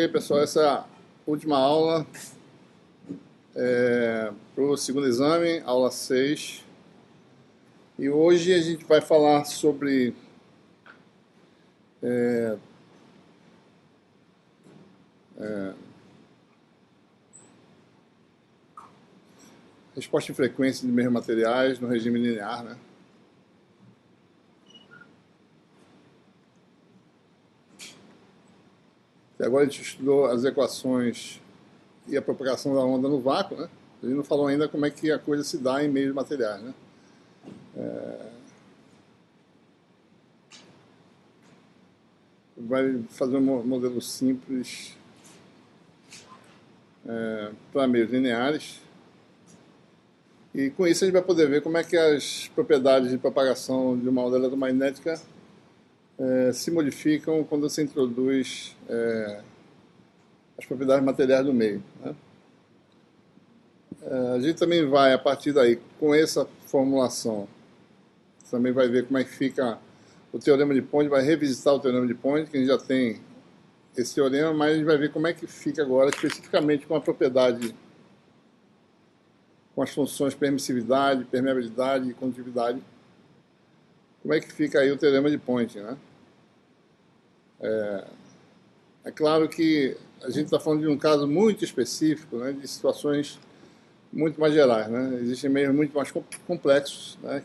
Ok, pessoal, essa é a última aula para o segundo exame, aula 6. E hoje a gente vai falar sobre resposta em frequência de meios materiais no regime linear, né? E agora a gente estudou as equações e a propagação da onda no vácuo, né? A gente não falou ainda como é que a coisa se dá em meios materiais, né? Vai fazer um modelo simples para meios lineares. E com isso a gente vai poder ver como é que as propriedades de propagação de uma onda eletromagnética se modificam quando você introduz as propriedades materiais do meio, né? A gente também vai, a partir daí, com essa formulação, também vai ver como é que fica o teorema de Point, vai revisitar o teorema de Point, que a gente já tem esse teorema, mas a gente vai ver como é que fica agora, especificamente com a propriedade, com as funções permissividade, permeabilidade e condutividade, como é que fica aí o teorema de Point, né? É claro que a gente está falando de um caso muito específico, né, de situações muito mais gerais, né? Existem meios muito mais complexos, né,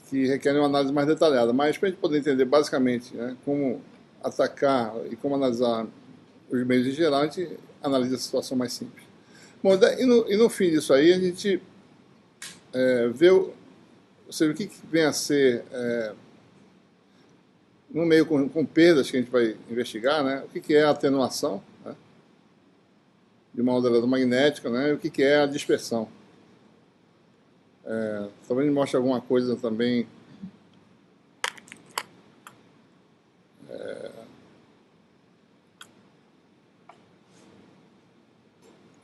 que requerem uma análise mais detalhada. Mas para a gente poder entender basicamente, né, como atacar e como analisar os meios em geral, a gente analisa a situação mais simples. Bom, e no fim disso aí, a gente vê ou seja, o que vem a ser, no meio com perdas que a gente vai investigar, né, o que é a atenuação, né, de uma onda eletromagnética, né, e o que é a dispersão. Talvez a gente mostre alguma coisa também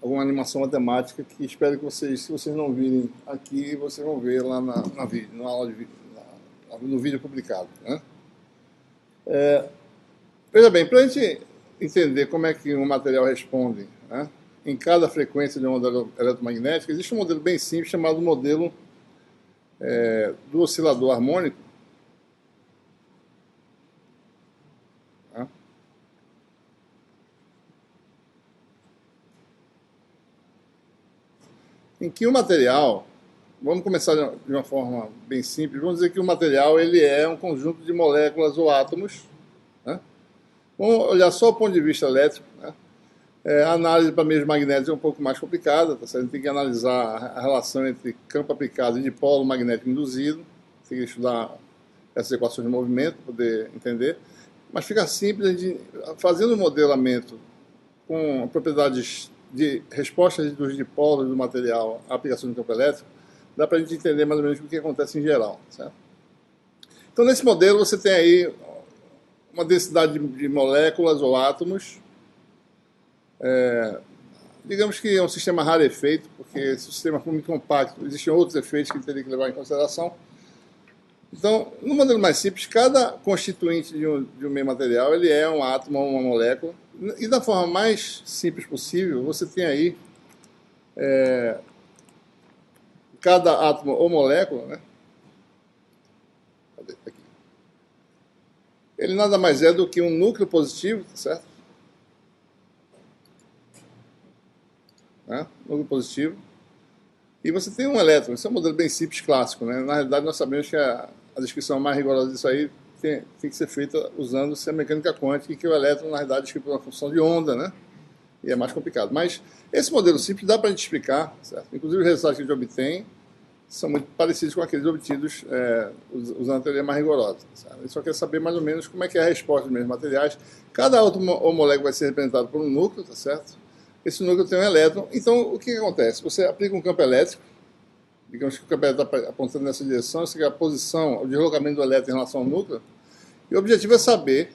alguma animação matemática que espero que vocês, se vocês não virem aqui, vocês vão ver lá na aula de vídeo, no vídeo publicado, né? Veja bem, para a gente entender como é que um material responde, né, em cada frequência de uma onda eletromagnética, existe um modelo bem simples chamado modelo do oscilador harmônico, né, em que o material, vamos começar de uma forma bem simples, vamos dizer que o material ele é um conjunto de moléculas ou átomos, né? Vamos olhar só o ponto de vista elétrico, né? A análise para meios magnéticos é um pouco mais complicada, tá certo? A gente tem que analisar a relação entre campo aplicado e dipolo magnético induzido, tem que estudar essas equações de movimento para poder entender, mas fica simples, a gente, fazendo o modelamento com propriedades de respostas dos dipolos do material à aplicação do campo elétrico, dá para a gente entender mais ou menos o que acontece em geral, certo? Então, nesse modelo, você tem aí uma densidade de moléculas ou átomos. Digamos que é um sistema rarefeito, porque se o sistema for muito compacto, existem outros efeitos que teria que levar em consideração. Então, no modelo mais simples, cada constituinte de um meio material ele é um átomo ou uma molécula. E da forma mais simples possível, você tem aí cada átomo ou molécula, né? Cadê? Aqui. Ele nada mais é do que um núcleo positivo, certo? Né? Núcleo positivo. E você tem um elétron. Esse é um modelo bem simples, clássico, né? Na realidade, nós sabemos que a descrição mais rigorosa disso aí tem que ser feita usando-se a mecânica quântica, que o elétron, na realidade, é escrito uma função de onda, né? E é mais complicado. Mas esse modelo simples dá para a gente explicar, certo? Inclusive, os resultados que a gente obtém são muito parecidos com aqueles obtidos usando a teoria mais rigorosa. Certo? A gente só quer saber mais ou menos como é que é a resposta dos mesmos materiais. Cada átomo ou molécula vai ser representado por um núcleo, tá certo? Esse núcleo tem um elétron. Então, o que acontece? Você aplica um campo elétrico, digamos que o campo elétrico está apontando nessa direção, isso é a posição, o deslocamento do elétron em relação ao núcleo, e o objetivo é saber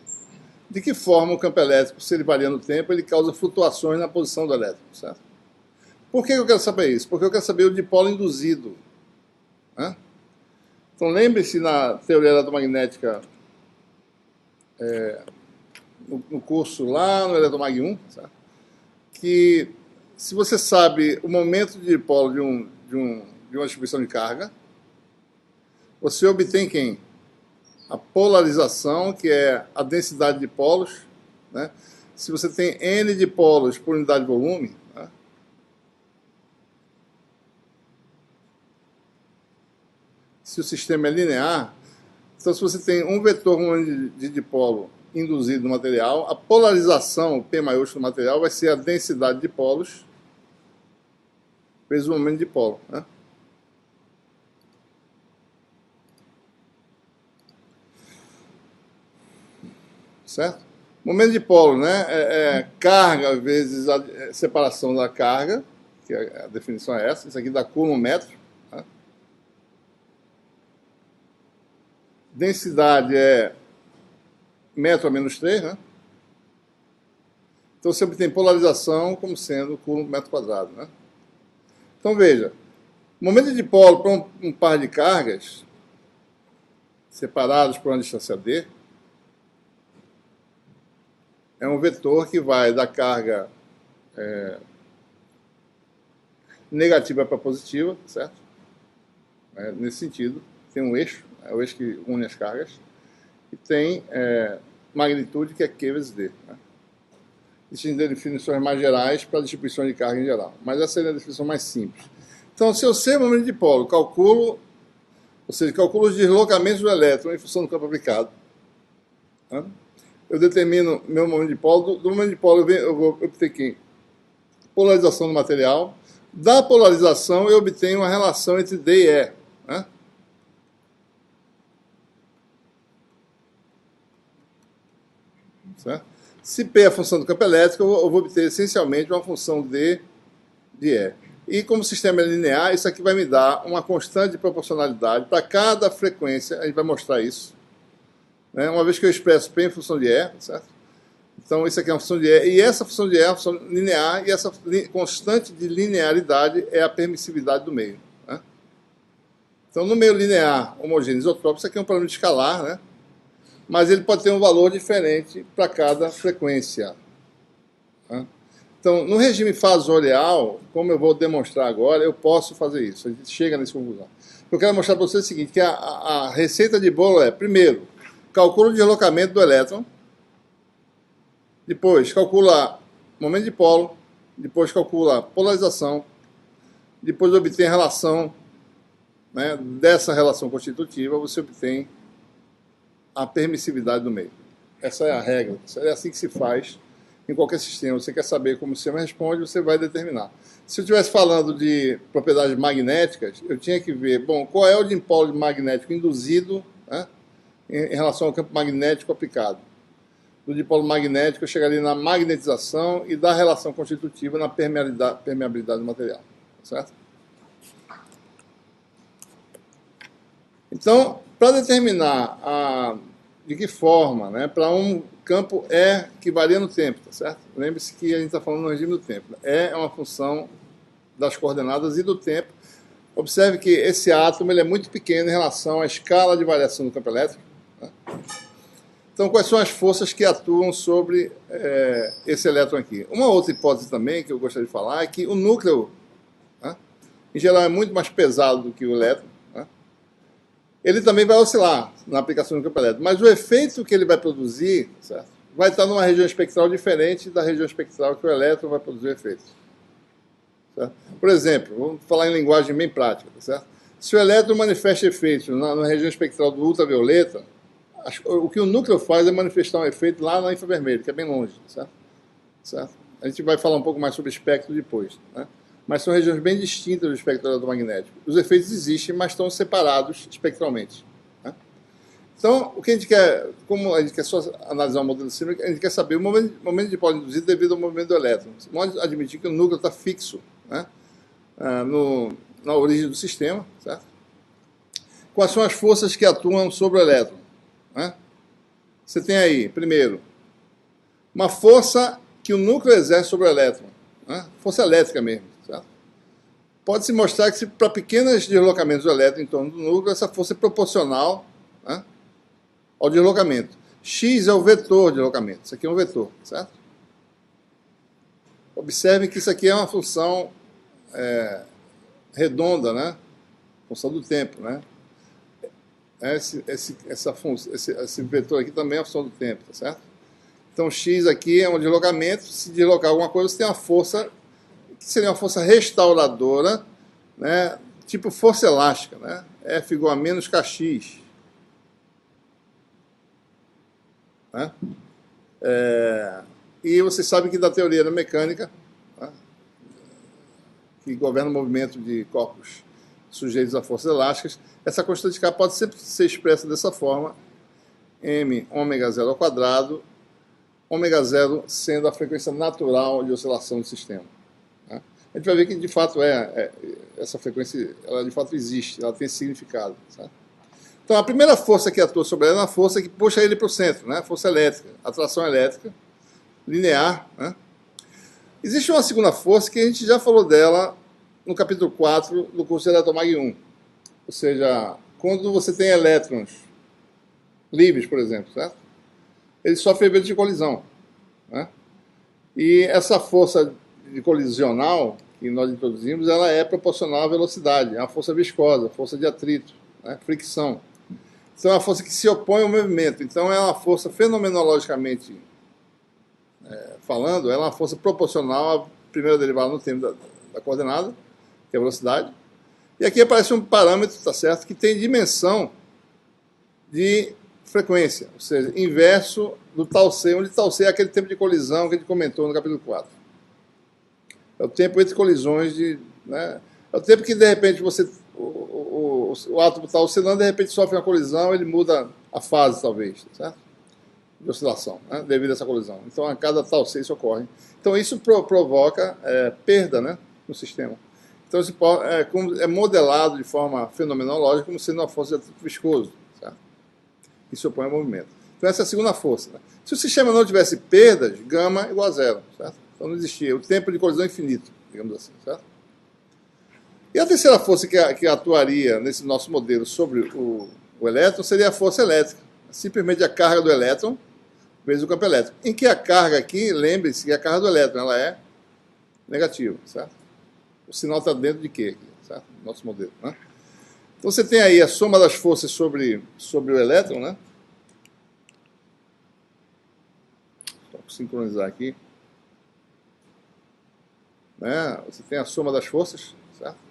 de que forma o campo elétrico, se ele varia no tempo, ele causa flutuações na posição do elétron, certo? Por que eu quero saber isso? Porque eu quero saber o dipolo induzido, né? Então, lembre-se na teoria eletromagnética, no curso lá no Eletromag 1, certo? Que se você sabe o momento de dipolo de uma distribuição de carga, você obtém quem? A polarização, que é a densidade de polos, né? Se você tem N dipolos por unidade de volume, né? Se o sistema é linear, então se você tem um vetor de dipolo induzido no material, a polarização, P maiúsculo do material, vai ser a densidade de polos vezes o momento de dipolo, né? Certo? Momento de dipolo, né? É carga vezes a separação da carga, que a definição é essa. Isso aqui dá coulometro. Né? Densidade é metro a menos 3, né? Então você obtém polarização como sendo coulomb metro quadrado, né? Então veja, momento de dipolo para um par de cargas separados por uma distância d é um vetor que vai da carga negativa para positiva, certo? Nesse sentido, tem um eixo, é o eixo que une as cargas, e tem magnitude que é Q vezes D. Né? Existem definições mais gerais para a distribuição de carga em geral, mas essa é a definição mais simples. Então, se eu sei o momento de dipolo, calculo os deslocamentos do elétron em função do campo aplicado. Né? Eu determino meu momento de dipolo. Do momento de dipolo eu vou obter aqui polarização do material. Da polarização eu obtenho uma relação entre D e E. Né? Certo? Se P é a função do campo elétrico, eu vou obter essencialmente uma função D de E. E como o sistema é linear, isso aqui vai me dar uma constante de proporcionalidade para cada frequência. A gente vai mostrar isso. Né? Uma vez que eu expresso P em função de E, certo? Então, isso aqui é uma função de E. E essa função de E é uma função linear. E essa constante de linearidade é a permissividade do meio. Né? Então, no meio linear, homogêneo isotrópico, isso aqui é um parâmetro escalar, né? Mas ele pode ter um valor diferente para cada frequência. Né? Então, no regime fasorial, como eu vou demonstrar agora, eu posso fazer isso. A gente chega nessa conclusão. Eu quero mostrar para vocês o seguinte, que a receita de bolo é, primeiro, calcula o deslocamento do elétron, depois calcula momento de dipolo, depois calcula polarização, depois obtém a relação, né, dessa relação constitutiva, você obtém a permissividade do meio. Essa é a regra, é assim que se faz em qualquer sistema. Você quer saber como o sistema responde, você vai determinar. Se eu estivesse falando de propriedades magnéticas, eu tinha que ver, bom, qual é o dipolo magnético induzido, né, em relação ao campo magnético aplicado. Do dipolo magnético, eu chegaria na magnetização e da relação constitutiva na permeabilidade do material. Certo? Então, para determinar de que forma, né, para um campo E que varia no tempo, tá certo? Lembre-se que a gente está falando no regime do tempo. E é uma função das coordenadas e do tempo. Observe que esse átomo ele é muito pequeno em relação à escala de variação do campo elétrico. Né? Então, quais são as forças que atuam sobre esse elétron aqui? Uma outra hipótese também que eu gostaria de falar é que o núcleo, né, em geral, é muito mais pesado do que o elétron. Né? Ele também vai oscilar na aplicação do campo elétrico, mas o efeito que ele vai produzir, certo, vai estar numa região espectral diferente da região espectral que o elétron vai produzir efeitos. Certo? Por exemplo, vamos falar em linguagem bem prática, certo? Se o elétron manifesta efeitos na região espectral do ultravioleta, o que o núcleo faz é manifestar um efeito lá na infravermelho, que é bem longe, certo? Certo? A gente vai falar um pouco mais sobre espectro depois, né? Mas são regiões bem distintas do espectro eletromagnético. Os efeitos existem, mas estão separados espectralmente. Né? Então, o que a gente quer, como a gente quer só analisar o modelo de sistema, a gente quer saber o momento de dipolo induzido devido ao movimento do elétron. Você pode admitir que o núcleo está fixo, né, na origem do sistema, certo? Quais são as forças que atuam sobre o elétron? Né? Você tem aí, primeiro, uma força que o núcleo exerce sobre o elétron, né? Força elétrica mesmo. Certo? Pode-se mostrar que para pequenos deslocamentos do elétron em torno do núcleo, essa força é proporcional, né, ao deslocamento. X é o vetor de deslocamento. Isso aqui é um vetor, certo? Observe que isso aqui é uma função redonda, né? Função do tempo, né? Esse vetor aqui também é a função do tempo, tá certo? Então, X aqui é um deslocamento. Se deslocar alguma coisa, você tem uma força, que seria uma força restauradora, né? Tipo força elástica, né? F igual a menos kx. Né? E você sabe que da teoria da mecânica, né, que governa o movimento de corpos sujeitos a forças elásticas, essa constante K pode sempre ser expressa dessa forma, m ômega zero ao quadrado, ômega zero sendo a frequência natural de oscilação do sistema. Né? A gente vai ver que de fato essa frequência, ela de fato existe, ela tem significado. Certo? Então a primeira força que atua sobre ela é uma força que puxa ele para o centro, né? Força elétrica, atração elétrica, linear. Né? Existe uma segunda força que a gente já falou dela no capítulo 4 do curso de Eletromag 1. Ou seja, quando você tem elétrons livres, por exemplo, certo? Eles sofrem efeito de colisão. Né? E essa força de colisional que nós introduzimos, ela é proporcional à velocidade, é uma força viscosa, força de atrito, né? Fricção. Então é uma força que se opõe ao movimento. Então é uma força fenomenologicamente falando, ela é uma força proporcional à primeira derivada no tempo da coordenada, que é a velocidade. E aqui aparece um parâmetro, tá certo, que tem dimensão de frequência, ou seja, inverso do tau C, onde tau C é aquele tempo de colisão que a gente comentou no capítulo 4. É o tempo entre colisões né, é o tempo que de repente o átomo está oscilando, de repente sofre uma colisão, ele muda a fase, talvez, certo? De oscilação, né, devido a essa colisão. Então, a cada tal C isso ocorre. Então, isso provoca perda, né, no sistema. Então, isso é modelado de forma fenomenológica como sendo uma força de atrito viscoso, certo? Que se opõe ao movimento. Então, essa é a segunda força. Né? Se o sistema não tivesse perdas, gama igual a zero, certo? Então, não existia. O tempo de colisão é infinito, digamos assim, certo? E a terceira força que atuaria nesse nosso modelo sobre o elétron seria a força elétrica. Simplesmente a carga do elétron vezes o campo elétrico. Em que a carga aqui, lembre-se que a carga do elétron ela é negativa, certo? O sinal está dentro de quê? Certo? Nosso modelo. Né? Então você tem aí a soma das forças sobre o elétron, né? Só para sincronizar aqui. Né? Você tem a soma das forças, certo?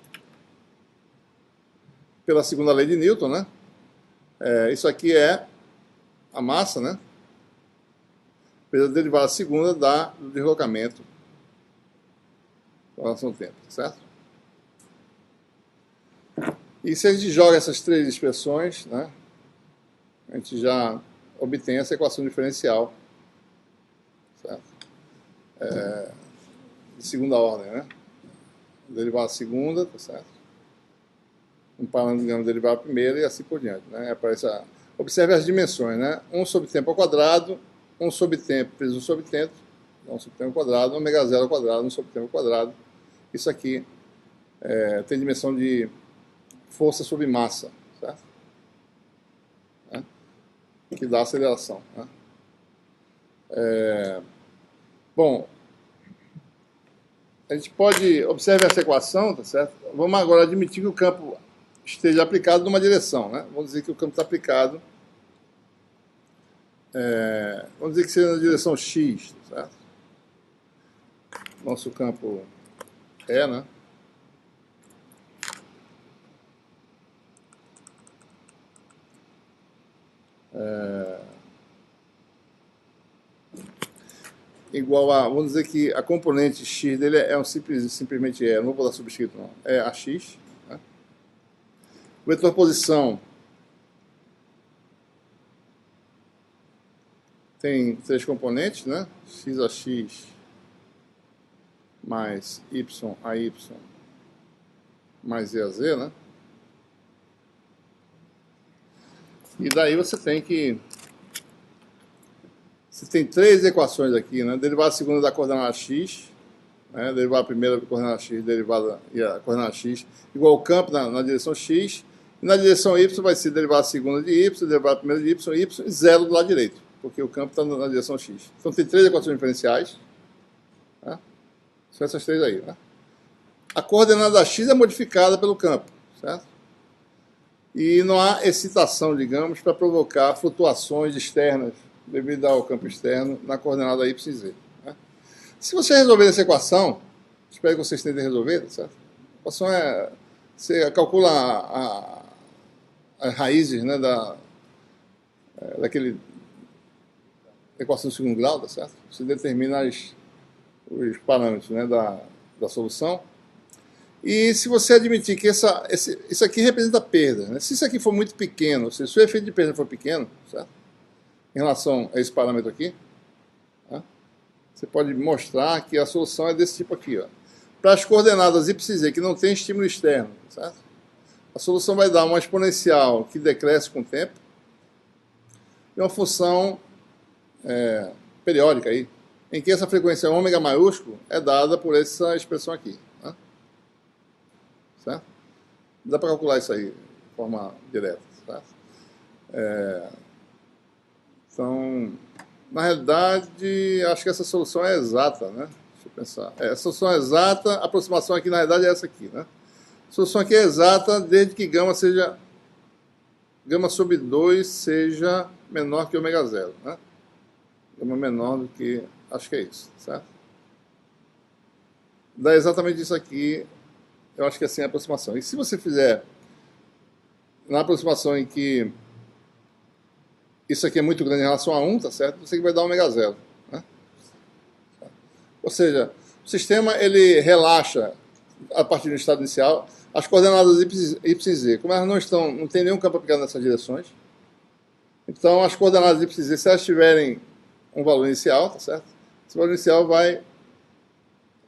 Pela segunda lei de Newton, né? Isso aqui é a massa, né? Vezes a derivada segunda do deslocamento com relação ao tempo, certo? E se a gente joga essas três expressões, né? A gente já obtém essa equação diferencial, certo? De segunda ordem, né? Derivada segunda, tá certo? Um parâmetro de derivada primeira e assim por diante, né? Observe as dimensões, né? 1 sobre tempo ao quadrado, 1 sobre tempo vezes 1 sobre tempo, 1 sobre tempo ao quadrado, ômega zero ao quadrado, 1 sobre tempo ao quadrado. Isso aqui tem dimensão de força sobre massa, certo? Que dá aceleração. Né? Bom, a gente pode observar essa equação, tá certo? Vamos agora admitir que o campo esteja aplicado numa direção, né? Vamos dizer que o campo está aplicado, vamos dizer que seja na direção X, tá certo? Nosso campo né? Igual a, vamos dizer que a componente X dele simplesmente não vou botar subscrito não, é AX. Né? O vetor posição tem três componentes, né? X a X mais Y a Y mais Z a Z, né? E daí você tem três equações aqui, né? Derivada segunda da coordenada x, né? Derivada primeira da coordenada x, derivada e a coordenada x igual ao campo na direção x, e na direção y vai ser derivada segunda de y, derivada primeira de y e zero do lado direito, porque o campo está na direção x. Então tem três equações diferenciais, né? São essas três aí, né? A coordenada x é modificada pelo campo, certo? E não há excitação, digamos, para provocar flutuações externas devido ao campo externo na coordenada y e z. Né? Se você resolver essa equação, espero que vocês tentem resolver, certo? A equação é... Você calcula as raízes, né, daquele equação de segundo grau, tá certo? Você determina os parâmetros, né, da solução. E se você admitir que isso aqui representa perda, né? Se isso aqui for muito pequeno, ou seja, se o efeito de perda for pequeno, certo? Em relação a esse parâmetro aqui, né? Você pode mostrar que a solução é desse tipo aqui, ó. Para as coordenadas y e z que não tem estímulo externo, certo? A solução vai dar uma exponencial que decresce com o tempo e uma função periódica aí, em que essa frequência ômega maiúsculo é dada por essa expressão aqui. Né? Certo? Dá para calcular isso aí de forma direta. Certo? Então, na realidade, acho que essa solução é exata, né? Deixa eu pensar. A solução é exata, a aproximação aqui, na realidade, é essa aqui, né? A solução aqui é exata desde que gama sobre 2 seja menor que ômega zero, né? Gama menor do que, acho que é isso, certo? Dá exatamente isso aqui, eu acho que assim é a aproximação. E se você fizer na aproximação em que isso aqui é muito grande em relação a 1, tá certo? Isso aqui vai dar ômega zero, né? Ou seja, o sistema ele relaxa a partir do estado inicial. As coordenadas y e z, como elas não tem nenhum campo aplicado nessas direções, então as coordenadas y e z, se elas tiverem um valor inicial, tá certo? Esse valor inicial vai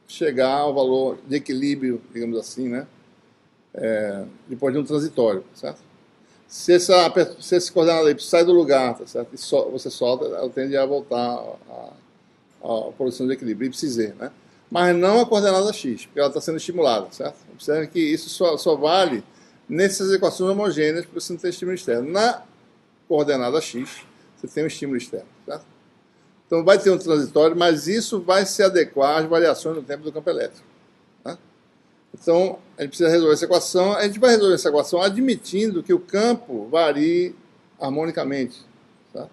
chegar ao valor de equilíbrio, digamos assim, né? Depois de um transitório, certo? Se esse coordenada y sai do lugar, tá certo? E você solta, ela tende a voltar à posição de equilíbrio, y e z, né? Mas não a coordenada x, porque ela está sendo estimulada, certo? Observe que isso só vale nessas equações homogêneas, porque você não tem estímulo externo. Na coordenada x, você tem um estímulo externo, certo? Então vai ter um transitório, mas isso vai se adequar às variações do tempo do campo elétrico. Né? Então, a gente precisa resolver essa equação. A gente vai resolver essa equação admitindo que o campo varie harmonicamente. Certo?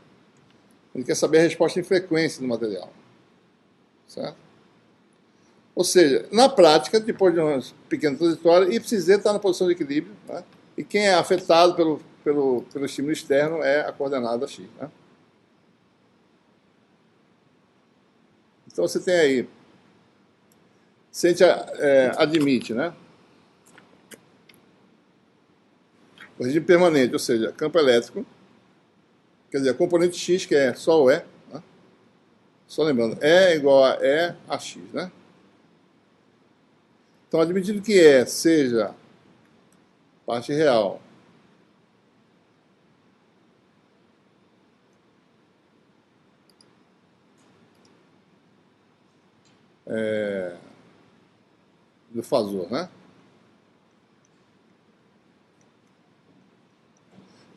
A gente quer saber a resposta em frequência do material. Certo? Ou seja, na prática, depois de um pequeno transitório, y e z está na posição de equilíbrio, né? E quem é afetado pelo estímulo externo é a coordenada x. Né? Então você tem aí, se a gente admite, né? O regime permanente, ou seja, campo elétrico, quer dizer, a componente x, que é só o E, né? Só lembrando, E é igual a E a x, né? Então, admitindo que E seja parte real do fasor, né?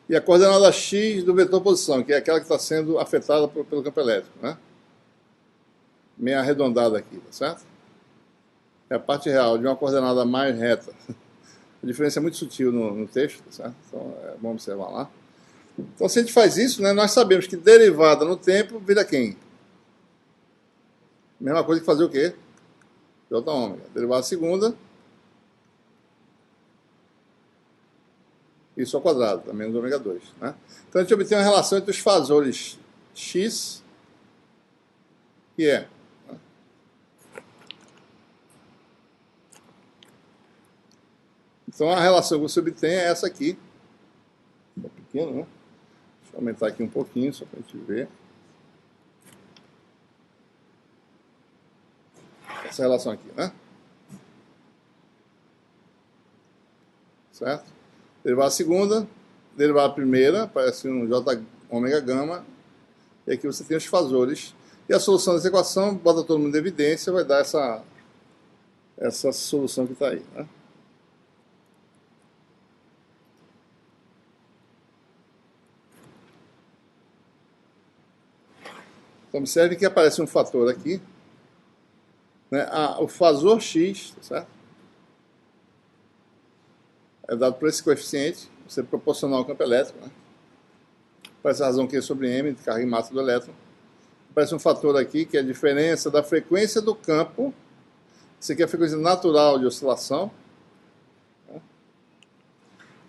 E a coordenada x do vetor posição, que é aquela que está sendo afetada pelo campo elétrico, né? Meio arredondada aqui, tá certo? É a parte real de uma coordenada mais reta. A diferença é muito sutil no texto, tá certo? Então é bom observar lá. Então se a gente faz isso, né, nós sabemos que derivada no tempo vira quem? Mesma coisa que fazer o quê? J ômega. Derivada segunda, isso ao quadrado, tá? Menos ômega 2. Né? Então a gente obtém uma relação entre os fasores x e E. Né? Então a relação que você obtém é essa aqui. É pequeno, né? Deixa eu aumentar aqui um pouquinho, só para a gente ver. Essa relação aqui, né? Certo? Derivada segunda, derivada primeira, parece um J ômega gama, e aqui você tem os fasores. E a solução dessa equação, bota todo mundo em evidência, vai dar essa solução que está aí. Né? Então, observe que aparece um fator aqui, né? O fasor x, tá certo? É dado por esse coeficiente, você proporcional ao campo elétrico, né? Por essa razão Q sobre M, de carga e massa do elétron. Aparece um fator aqui, que é a diferença da frequência do campo. Isso aqui é a frequência natural de oscilação. Né?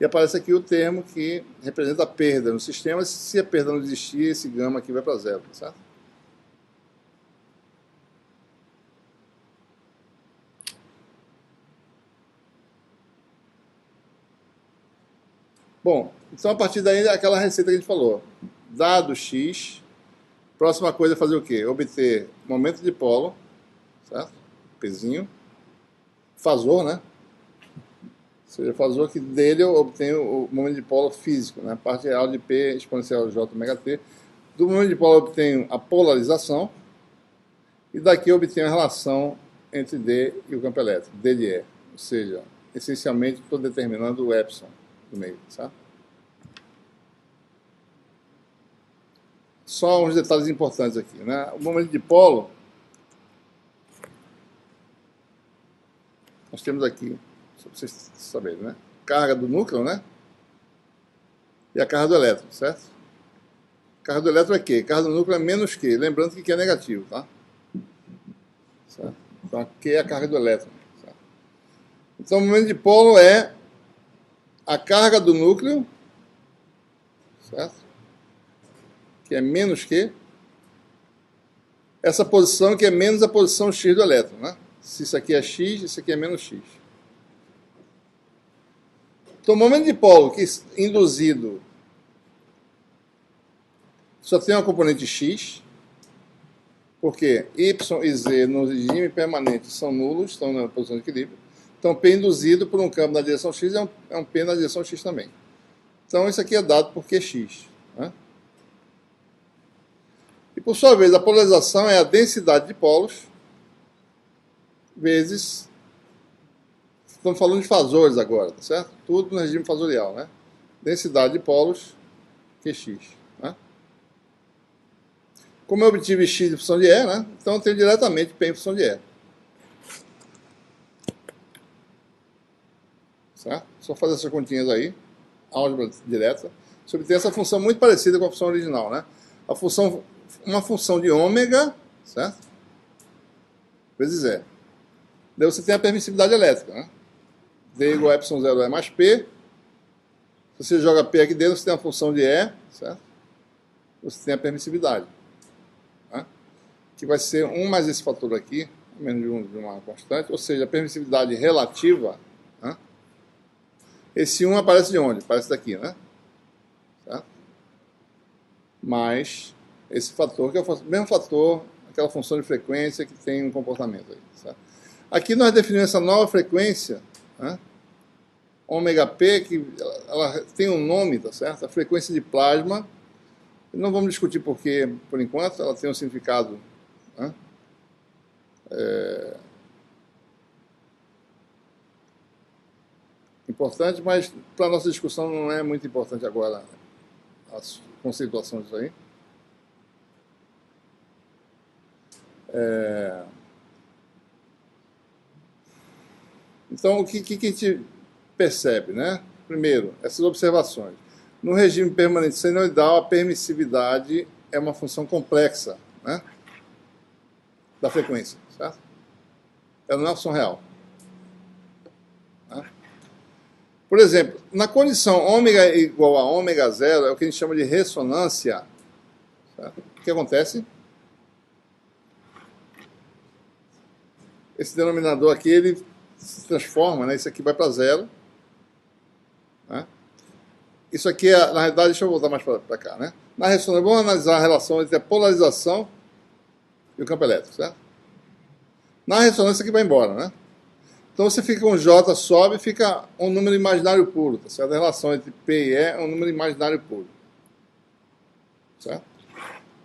E aparece aqui o termo que representa a perda no sistema. Se a perda não existir, esse gama aqui vai para zero, certo? Bom, então a partir daí, aquela receita que a gente falou. Dado x, próxima coisa é fazer o quê? Obter momento de polo, certo? Pzinho. Fasor, né? Ou seja, fasor que dele eu obtenho o momento de polo físico, né? A parte real de P exponencial J ômega T. Do momento de polo eu obtenho a polarização. E daqui eu obtenho a relação entre D e o campo elétrico, D de E. Ou seja, essencialmente estou determinando o epsilon do meio, certo? Só uns detalhes importantes aqui, né? O momento de polo, nós temos aqui, só para vocês saberem, né? Carga do núcleo, né? E a carga do elétron, certo? Carga do elétron é Q, carga do núcleo é menos Q, lembrando que Q é negativo, tá? Certo? Então Q é a carga do elétron. Certo? Então o momento de polo é a carga do núcleo, certo? Que é menos Q, essa posição que é menos a posição x do elétron, né? Se isso aqui é x, isso aqui é menos x. Então, o momento de polo que induzido só tem uma componente x, porque y e z no regime permanente são nulos, estão na posição de equilíbrio. Então, P induzido por um campo na direção x é um P na direção x também. Então, isso aqui é dado por Qx. Né? E, por sua vez, a polarização é a densidade de polos vezes... Estamos falando de fasores agora, tá certo? Tudo no regime fasorial, né? Densidade de polos, Qx. Né? Como eu obtive x em função de E, né? Então eu tenho diretamente P em função de E. Certo? Só fazer essas continhas aí, álgebra direta. Você obtém essa função muito parecida com a função original, né? Uma função de ômega, certo? Vezes E. Daí você tem a permissividade elétrica, né? D igual a ε0E mais P. Se você joga P aqui dentro, você tem a função de E, certo? Você tem a permissividade. Né? Que vai ser 1 mais esse fator aqui, menos de uma constante, ou seja, a permissividade relativa. Né? Esse 1 aparece de onde? Aparece daqui, né? Certo? Mais esse fator, que é o mesmo fator, aquela função de frequência que tem um comportamento aí. Certo? Aqui nós definimos essa nova frequência, né? Ômega P, que ela tem um nome, tá certo? A frequência de plasma. Não vamos discutir porquê, por enquanto, ela tem um significado, né? Importante, mas para a nossa discussão não é muito importante agora a conceituação disso aí. Então, o que a gente percebe, né? Primeiro, essas observações. No regime permanente senoidal, a permissividade é uma função complexa, né? Da frequência, certo? Ela não é uma função real. Né? Por exemplo, na condição ômega igual a ômega zero, é o que a gente chama de ressonância. Certo? O que acontece? Esse denominador aqui, ele se transforma, né? Isso aqui vai para zero. Né? Isso aqui, na realidade, deixa eu voltar mais para cá. Né? Na ressonância, vamos analisar a relação entre a polarização e o campo elétrico. Certo? Na ressonância, aqui vai embora. Né? Então, você fica com J, sobe, fica um número imaginário puro. Tá certo? A relação entre P e E é um número imaginário puro. Certo?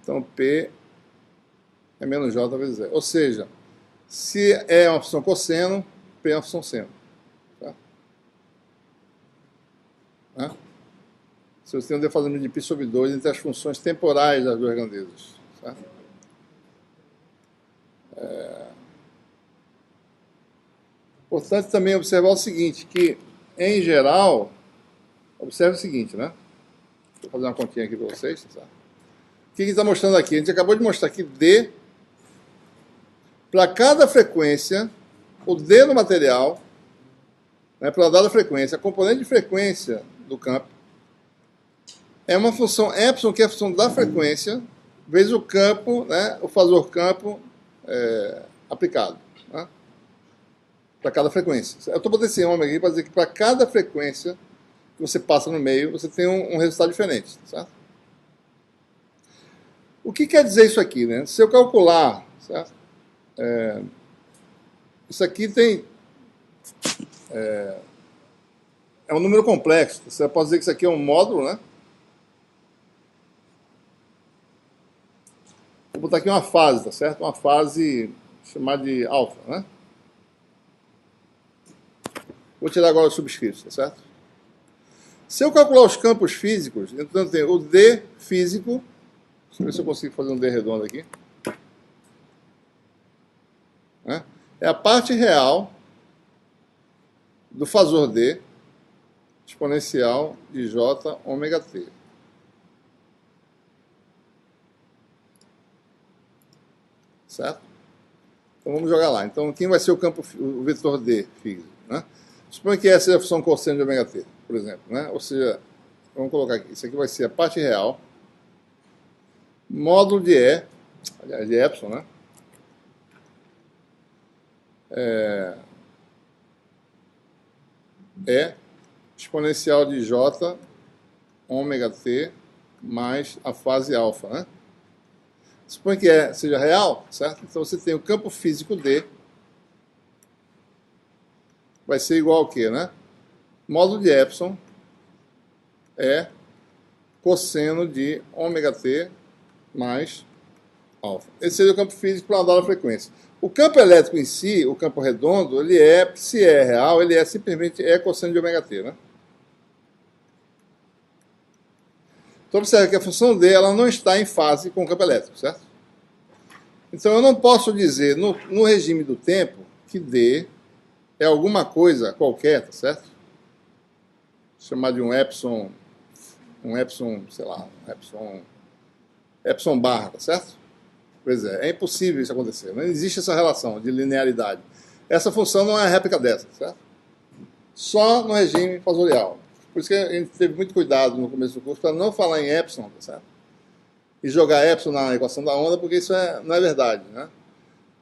Então, P é menos J vezes E. Ou seja, se E é uma função cosseno, P é uma função seno. Tá? Né? Se você tem um defasamento de π sobre 2 entre as funções temporais das duas grandezas. Tá? Importante também observar o seguinte, que, em geral, observe o seguinte, né? Vou fazer uma continha aqui para vocês. Tá? O que está mostrando aqui? A gente acabou de mostrar que D, para cada frequência, o D no material, né, para dada frequência, a componente de frequência do campo, é uma função epsilon, que é a função da frequência, vezes o campo, né, o fator campo aplicado. Né, para cada frequência. Eu estou botando esse ômega aqui para dizer que para cada frequência que você passa no meio, você tem um resultado diferente. Certo? O que quer dizer isso aqui? Né? Se eu calcular, certo? Isso aqui tem... É um número complexo. Você pode dizer que isso aqui é um módulo, né? Vou botar aqui uma fase, tá certo? Uma fase chamada de alfa, né? Vou tirar agora os subscritos, tá certo? Se eu calcular os campos físicos, então tem o D físico. Deixa eu ver se eu consigo fazer um D redondo aqui. Né? É a parte real do fasor D exponencial de J ômega T. Certo? Então vamos jogar lá. Então quem vai ser o campo, o vetor D físico? Né? Suponha que essa é a função cosseno de ômega T, por exemplo. Né? Ou seja, vamos colocar aqui. Isso aqui vai ser a parte real, módulo de E, aliás, de epsilon, né? É exponencial de J ômega T mais a fase alfa, né? Suponha que seja real, certo? Então você tem o campo físico D, vai ser igual ao quê, né? Módulo de epsilon é cosseno de ômega T mais alfa. Esse seria o campo físico para uma dada frequência. O campo elétrico em si, o campo redondo, ele se é real, ele simplesmente cosseno de ômega T, né? Então observe que a função D ela não está em fase com o campo elétrico, certo? Então eu não posso dizer no regime do tempo que D é alguma coisa qualquer, tá certo? Chamar de um epsilon, sei lá, epsilon barra, tá certo? Pois é impossível isso acontecer, não existe essa relação de linearidade. Essa função não é a réplica dessa, certo? Só no regime fasorial. Por isso que a gente teve muito cuidado no começo do curso para não falar em epsilon, tá certo? E jogar epsilon na equação da onda, porque isso não é verdade, né?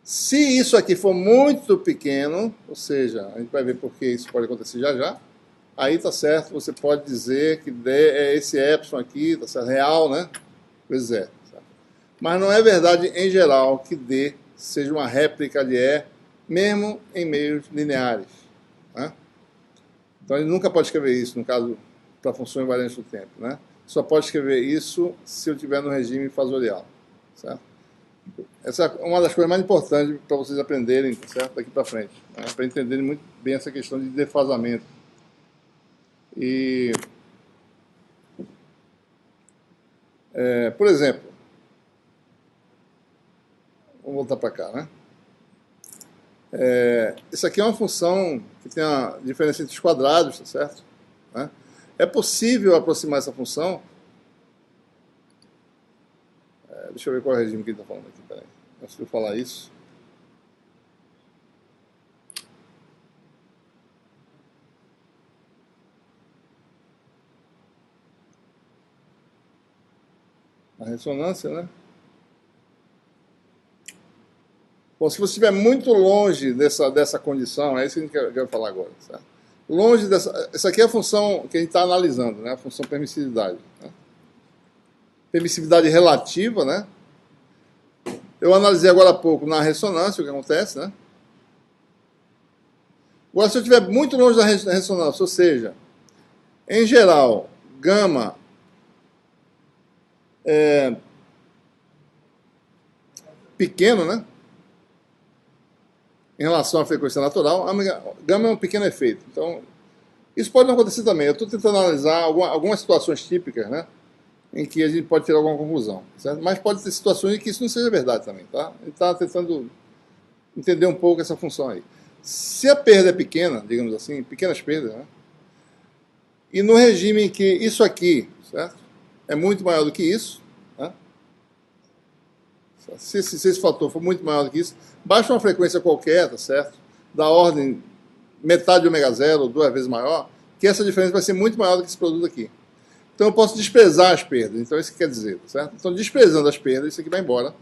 Se isso aqui for muito pequeno, ou seja, a gente vai ver porque isso pode acontecer já já, aí tá certo, você pode dizer que D é esse epsilon aqui, tá certo? Real, né? Pois é. Certo? Mas não é verdade em geral que D seja uma réplica de E, mesmo em meios lineares. Né? Então ele nunca pode escrever isso, no caso, para função invariante do tempo. Né? Só pode escrever isso se eu estiver no regime fasorial. Certo? Essa é uma das coisas mais importantes para vocês aprenderem, certo? Daqui para frente. Né? Para entenderem muito bem essa questão de defasamento. E, por exemplo, vamos voltar para cá, né? Isso aqui é uma função que tem a diferença entre os quadrados, tá certo? Né? É possível aproximar essa função. Deixa eu ver qual é o regime que ele está falando aqui. Peraí. Antes de eu falar isso. A ressonância, né? Bom, se você estiver muito longe dessa condição, é isso que a gente quer falar agora. Certo? Longe dessa. Essa aqui é a função que a gente está analisando, né? A função permissividade. Né? Permissividade relativa, né? Eu analisei agora há pouco na ressonância o que acontece, né? Agora, se eu estiver muito longe da ressonância, ou seja, em geral, gama é pequeno, né? Em relação à frequência natural, a gama é um pequeno efeito. Então, isso pode não acontecer também. Eu estou tentando analisar algumas situações típicas, né? Em que a gente pode tirar alguma conclusão, certo? Mas pode ter situações em que isso não seja verdade também, tá? A gente está tentando entender um pouco essa função aí. Se a perda é pequena, digamos assim, pequenas perdas, né? E no regime em que isso aqui, certo? É muito maior do que isso, né? Se esse fator for muito maior do que isso, baixa uma frequência qualquer, tá certo? Da ordem metade de ômega zero, ou 2 vezes maior, que essa diferença vai ser muito maior do que esse produto aqui. Então eu posso desprezar as perdas, então é isso que quer dizer, tá certo? Então desprezando as perdas, isso aqui vai embora,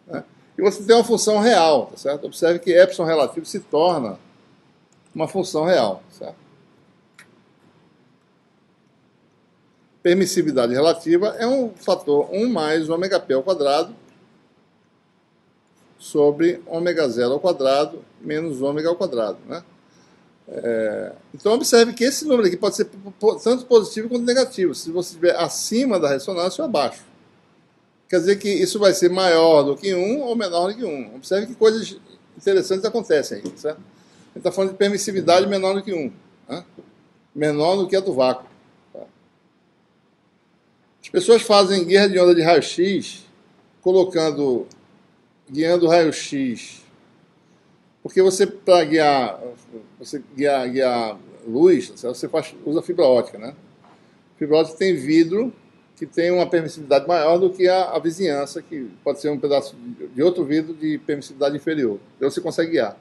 né? E você tem uma função real, tá certo? Observe que epsilon relativo se torna uma função real, certo? Permissividade relativa é um fator 1 mais ômega p ao quadrado sobre ômega zero ao quadrado menos ômega ao quadrado, né? Então observe que esse número aqui pode ser tanto positivo quanto negativo, se você estiver acima da ressonância ou abaixo. Quer dizer que isso vai ser maior do que 1 ou menor do que 1. Observe que coisas interessantes acontecem aí, certo? A gente está falando de permissividade menor do que 1, né? Menor do que a do vácuo. Tá? As pessoas fazem guerra de onda de raio-x guiando raio-x, porque você, para guiar luz, você usa fibra ótica, né? Fibra ótica tem vidro que tem uma permissividade maior do que a vizinhança, que pode ser um pedaço de outro vidro de permissividade inferior. Então você consegue guiar.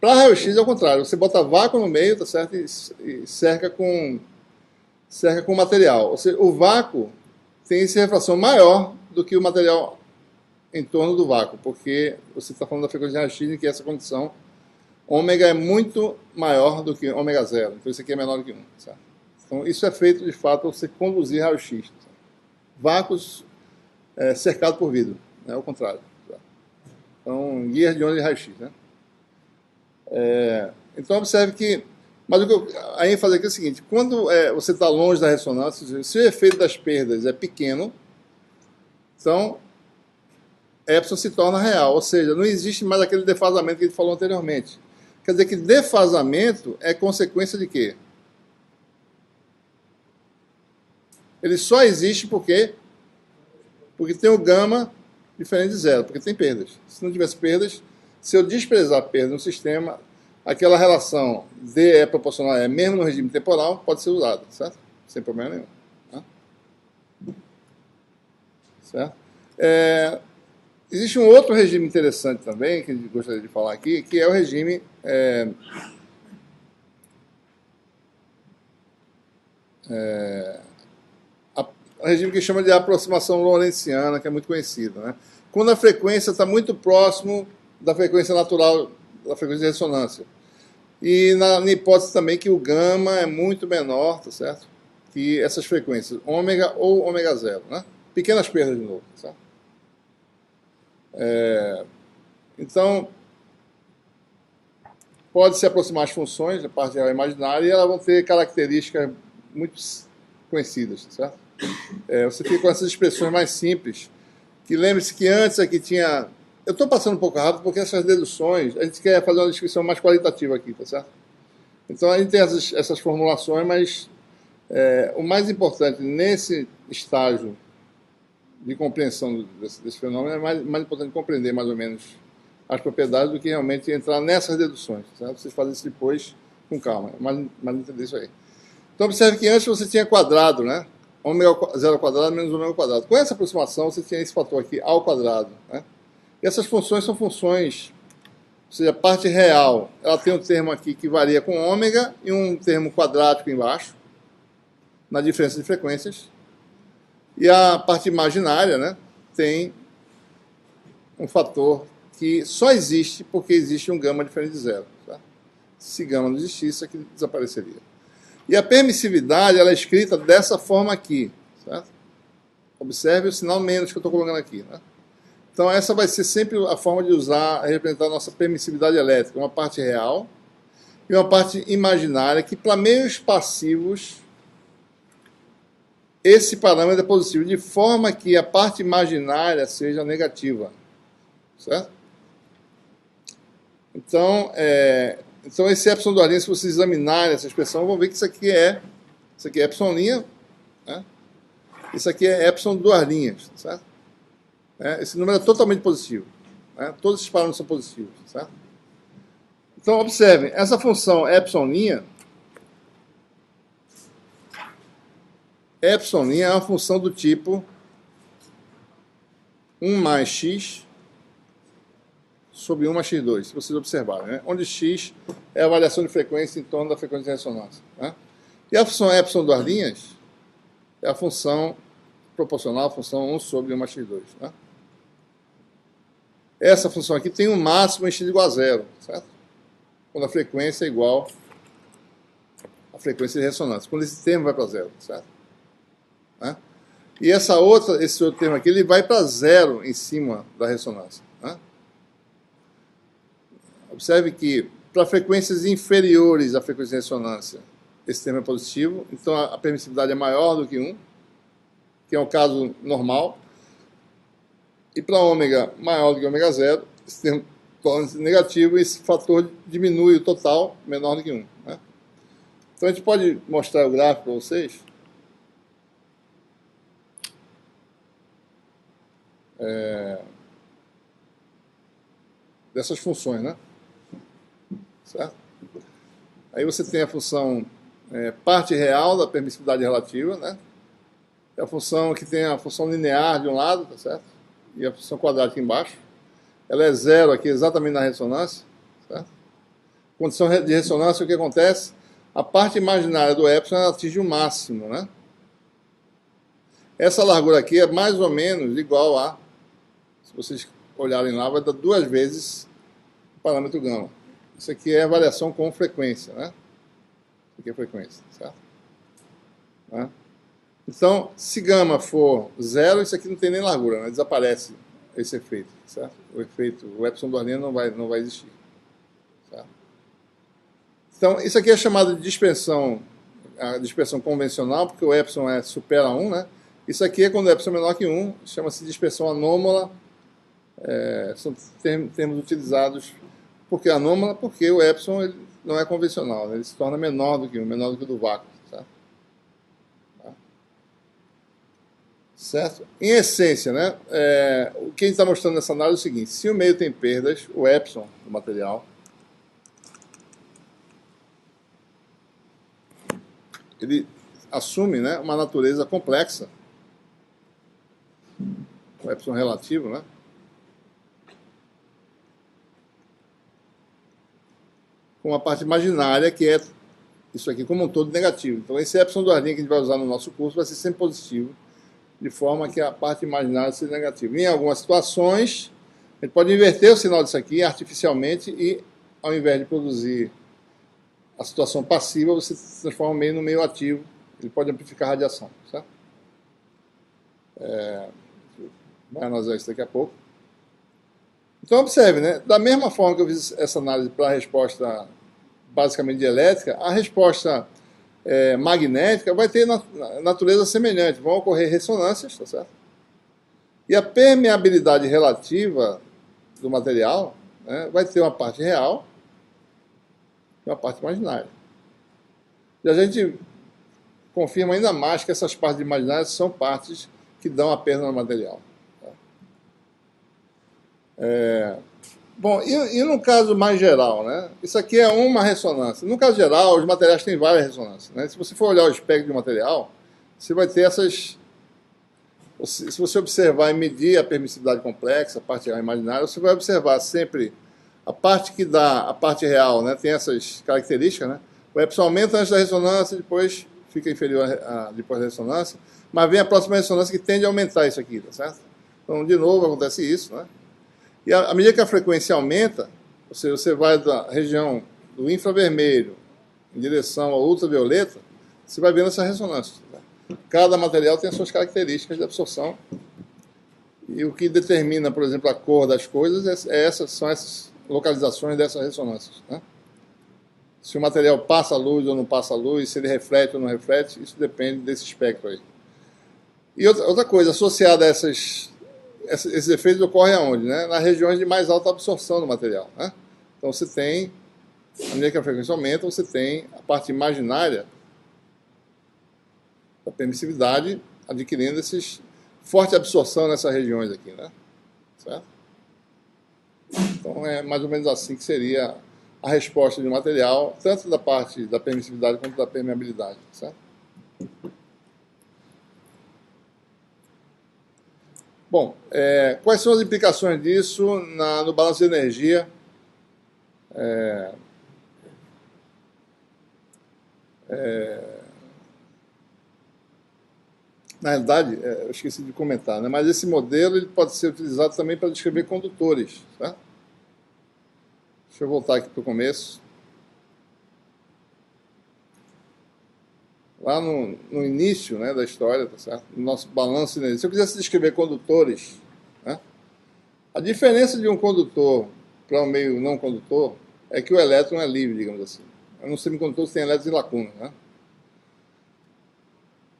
Para raio-x é o contrário, você bota vácuo no meio, tá certo? E cerca com material. Ou seja, o vácuo tem essa refração maior do que o material em torno do vácuo, porque você está falando da frequência de raio-x em que essa condição ômega é muito maior do que ômega zero. Então isso aqui é menor do que 1. Certo? Então isso é feito de fato para você conduzir raio-x. Vácuos cercado por vidro, né? Ao contrário. Certo? Então, guias de onda de raio-x. Né? Então observe que. Mas a ênfase aqui é o seguinte: quando você está longe da ressonância, se o efeito das perdas é pequeno, então epsilon se torna real, ou seja, não existe mais aquele defasamento que ele falou anteriormente. Quer dizer que defasamento é consequência de quê? Ele só existe porque tem o gama diferente de zero, porque tem perdas. Se não tivesse perdas, se eu desprezar a perda no sistema, aquela relação D é proporcional a E, mesmo no regime temporal, pode ser usada, certo? Sem problema nenhum. Né? Certo? Existe um outro regime interessante também, que eu gostaria de falar aqui, que é o regime o regime que chama de aproximação lorentziana, que é muito conhecido. Né? Quando a frequência está muito próximo da frequência natural, da frequência de ressonância. E na hipótese também que o gama é muito menor, tá certo? Que essas frequências, ômega ou ômega zero. Né? Pequenas perdas de novo, certo? Então, pode se aproximar as funções, a parte real e imaginária, e elas vão ter características muito conhecidas, certo? Você fica com essas expressões mais simples, que lembre-se que antes aqui tinha... Eu estou passando um pouco rápido porque essas deduções, a gente quer fazer uma descrição mais qualitativa aqui, tá certo? Então a gente tem essas formulações, mas o mais importante nesse estágio de compreensão desse fenômeno é mais importante compreender mais ou menos as propriedades do que realmente entrar nessas deduções. Certo? Vocês fazem isso depois com calma, mas entender isso aí. Então observe que antes você tinha quadrado, né? Ômega zero ao quadrado menos ômega ao quadrado. Com essa aproximação você tinha esse fator aqui ao quadrado. Né? E essas funções são funções, ou seja, a parte real, ela tem um termo aqui que varia com ômega e um termo quadrático embaixo, na diferença de frequências. E a parte imaginária, né, tem um fator que só existe porque existe um gama diferente de zero. Tá? Se gama não existisse, isso aqui desapareceria. E a permissividade ela é escrita dessa forma aqui. Certo? Observe o sinal menos que eu estou colocando aqui. Né? Então essa vai ser sempre a forma de usar, representar a nossa permissividade elétrica. Uma parte real e uma parte imaginária que para meios passivos esse parâmetro é positivo, de forma que a parte imaginária seja negativa. Certo? Então esse epsilon do Arlinha, se vocês examinarem essa expressão, vão ver que isso aqui é epsilon', né? Isso aqui é epsilon do Arlinha, certo? Esse número é totalmente positivo. Né? Todos esses parâmetros são positivos. Certo? Então, observem, essa função epsilon' é uma função do tipo 1 mais x sobre 1 mais x2, se vocês observarem, né? Onde x é a variação de frequência em torno da frequência de ressonância. Né? E a função epsilon das linhas é a função proporcional à função 1 sobre 1 mais x2. Né? Essa função aqui tem um máximo em x igual a zero, certo? Quando a frequência é igual à frequência de ressonância. Quando esse termo vai para zero, certo? Né? E esse outro termo aqui, ele vai para zero em cima da ressonância. Né? Observe que para frequências inferiores à frequência de ressonância, esse termo é positivo, então a permissividade é maior do que 1, que é o caso normal. E para ômega maior do que ômega zero, esse termo torna-se negativo e esse fator diminui o total, menor do que 1. Né? Então a gente pode mostrar o gráfico para vocês. Dessas funções, né? Certo? Aí você tem a função parte real da permissividade relativa, né? É a função que tem a função linear de um lado, tá certo? E a função quadrática embaixo. Ela é zero aqui exatamente na ressonância, certo? Condição de ressonância, o que acontece? A parte imaginária do epsilon atinge o máximo, né? Essa largura aqui é mais ou menos igual a, se vocês olharem lá, vai dar 2 vezes o parâmetro gama. Isso aqui é a variação com frequência, né? Isso aqui é frequência, certo? Né? Então, se gama for zero, isso aqui não tem nem largura, né? Desaparece esse efeito, certo? O epsilon dualino não vai existir, certo? Então, isso aqui é chamado de dispersão, a dispersão convencional, porque o epsilon supera 1, né? Isso aqui é quando o epsilon é menor que 1, chama-se dispersão anômala, são termos utilizados. Por que anômala? Porque o epsilon ele não é convencional, né? Ele se torna menor do que 1, menor do que o do vácuo, certo? Certo? Em essência, né, o que a gente está mostrando nessa análise é o seguinte: se o meio tem perdas, o epsilon do material, ele assume, né, uma natureza complexa, o epsilon relativo, né, com uma parte imaginária que é isso aqui como um todo negativo. Então esse epsilon do Arlinha que a gente vai usar no nosso curso vai ser sempre positivo, de forma que a parte imaginária seja negativa. Em algumas situações, a gente pode inverter o sinal disso aqui artificialmente e, ao invés de produzir a situação passiva, você transforma o meio no meio ativo. Ele pode amplificar a radiação, certo? Vai analisar isso daqui a pouco. Então, observe, né? Da mesma forma que eu fiz essa análise para a resposta basicamente de elétrica, a resposta magnética vai ter natureza semelhante. Vão ocorrer ressonâncias, tá certo? E a permeabilidade relativa do material, né, vai ter uma parte real e uma parte imaginária. E a gente confirma ainda mais que essas partes imaginárias são partes que dão a perda no material. Bom, e no caso mais geral, né? Isso aqui é uma ressonância. No caso geral, os materiais têm várias ressonâncias, né? Se você for olhar o espectro de material, você vai ter essas... Se você observar e medir a permissividade complexa, a parte real e imaginária, você vai observar sempre a parte que dá a parte real, né? Tem essas características, né? O epsilon aumenta antes da ressonância, depois fica inferior depois da ressonância, mas vem a próxima ressonância que tende a aumentar isso aqui, tá certo? Então, de novo, acontece isso, né? E à medida que a frequência aumenta, ou seja, você vai da região do infravermelho em direção ao ultravioleta, você vai vendo essa ressonância. Né? Cada material tem as suas características de absorção. E o que determina, por exemplo, a cor das coisas são essas localizações dessas ressonâncias. Né? Se o material passa a luz ou não passa a luz, se ele reflete ou não reflete, isso depende desse espectro aí. E outra coisa, associada a esses efeitos ocorrem aonde? Né? Nas regiões de mais alta absorção do material. Né? Então você tem, à medida que a frequência aumenta, você tem a parte imaginária da permissividade adquirindo esses forte absorção nessas regiões aqui. Né? Certo? Então é mais ou menos assim que seria a resposta de um material, tanto da parte da permissividade quanto da permeabilidade, certo? Bom, quais são as implicações disso no balanço de energia? Na realidade, eu esqueci de comentar, né? Mas esse modelo ele pode ser utilizado também para descrever condutores, certo? Deixa eu voltar aqui para o começo. Lá no início, né, da história, tá certo? No nosso balanço de energia. Se eu quisesse descrever condutores, né, a diferença de um condutor para um meio não condutor é que o elétron é livre, digamos assim. No semicondutor você tem elétrons e lacunas, né?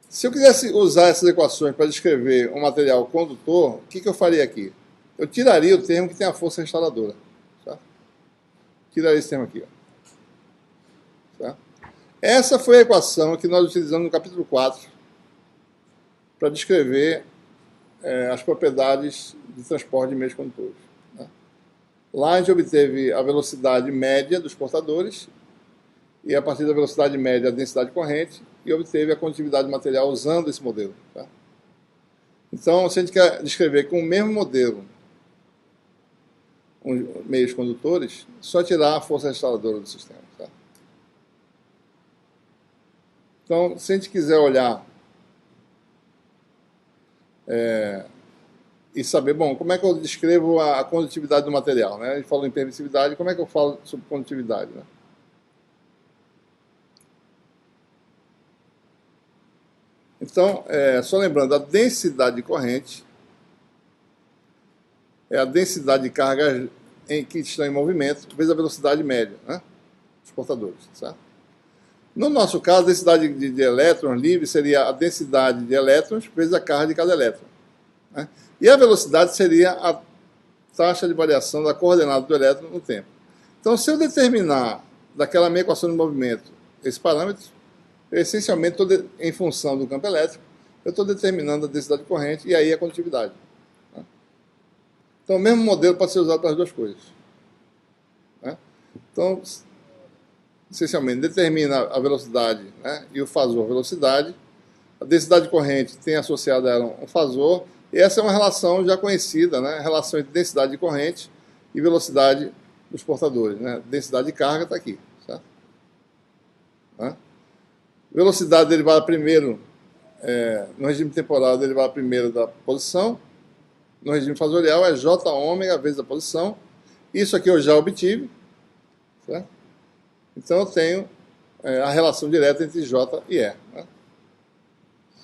Se eu quisesse usar essas equações para descrever um material condutor, o que eu faria aqui? Eu tiraria o termo que tem a força restauradora. Certo? Tiraria esse termo aqui. Ó. Certo? Essa foi a equação que nós utilizamos no capítulo 4 para descrever as propriedades de transporte de meios condutores. Né? Lá a gente obteve a velocidade média dos portadores e a partir da velocidade média a densidade corrente e obteve a condutividade do material usando esse modelo. Tá? Então, se a gente quer descrever com o mesmo modelo meios condutores, só tirar a força restauradora do sistema. Tá? Então, se a gente quiser olhar e saber, bom, como é que eu descrevo a condutividade do material? Né? A gente falou em permissividade, como é que eu falo sobre condutividade? Né? Então, só lembrando, a densidade de corrente é a densidade de cargas que estão em movimento vezes a velocidade média, né, dos portadores. Certo? No nosso caso, a densidade de elétrons livres seria a densidade de elétrons vezes a carga de cada elétron. Né? E a velocidade seria a taxa de variação da coordenada do elétron no tempo. Então, se eu determinar daquela minha equação de movimento esse parâmetro, eu essencialmente estou em função do campo elétrico, eu estou determinando a densidade de corrente e aí a condutividade. Né? Então, o mesmo modelo pode ser usado para as duas coisas. Né? Então, essencialmente, determina a velocidade, né, e o fasor velocidade. A densidade de corrente tem associado a ela um fasor, e essa é uma relação já conhecida, né, a relação entre densidade de corrente e velocidade dos portadores. Né? Densidade de carga está aqui. Certo? Né? Velocidade derivada primeiro, no regime temporal, derivada primeiro da posição. No regime fasorial é J ômega vezes a posição. Isso aqui eu já obtive. Certo? Então eu tenho a relação direta entre J e E. Né?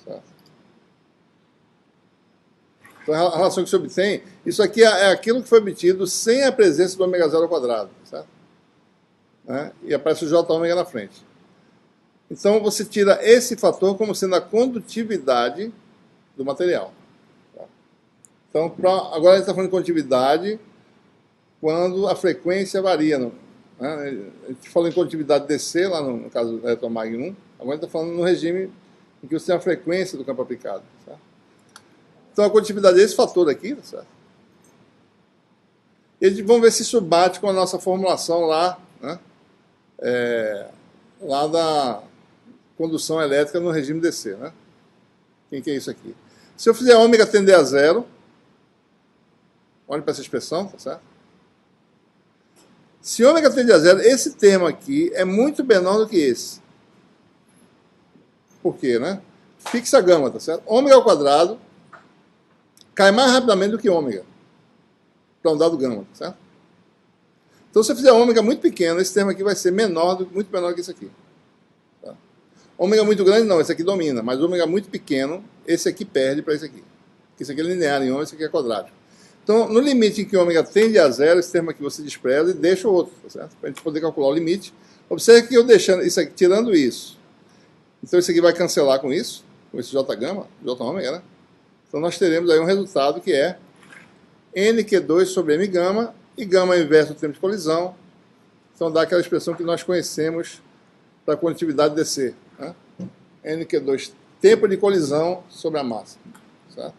Certo? Então a relação que se obtém, isso aqui é aquilo que foi obtido sem a presença do ômega zero ao quadrado. Certo? Né? E aparece o J ômega na frente. Então, você tira esse fator como sendo a condutividade do material. Então, agora a gente está falando de condutividade quando a frequência varia. Né? A gente falou em condutividade DC, lá no caso do eletromag 1. Agora a gente está falando no regime em que você tem a frequência do campo aplicado. Certo? Então, a condutividade é esse fator aqui. Certo? E vamos ver se isso bate com a nossa formulação lá, né? Lá da condução elétrica no regime DC, né? Quem que é isso aqui? Se eu fizer ômega tender a zero, olhe para essa expressão, tá certo? Se ômega tende a zero, esse termo aqui é muito menor do que esse. Por quê, né? Fixa gama, tá certo? Ômega ao quadrado cai mais rapidamente do que ômega para um dado gama, tá certo? Então, se eu fizer ômega muito pequeno, esse termo aqui vai ser muito menor que esse aqui. Tá? Ômega muito grande, não, esse aqui domina. Mas ômega muito pequeno, esse aqui perde para esse aqui. Esse aqui é linear em ômega, esse aqui é quadrático. Então, no limite em que ômega tende a zero, esse termo aqui você despreza e deixa o outro, tá certo? Para a gente poder calcular o limite. Observe que eu deixando isso aqui, tirando isso. Então, isso aqui vai cancelar com isso, com esse J gama, J ômega, né? Então, nós teremos aí um resultado que é NQ2 sobre M gama, e gama é o inverso do tempo de colisão. Então, dá aquela expressão que nós conhecemos para a condutividade DC. Né? NQ2, tempo de colisão sobre a massa. Certo?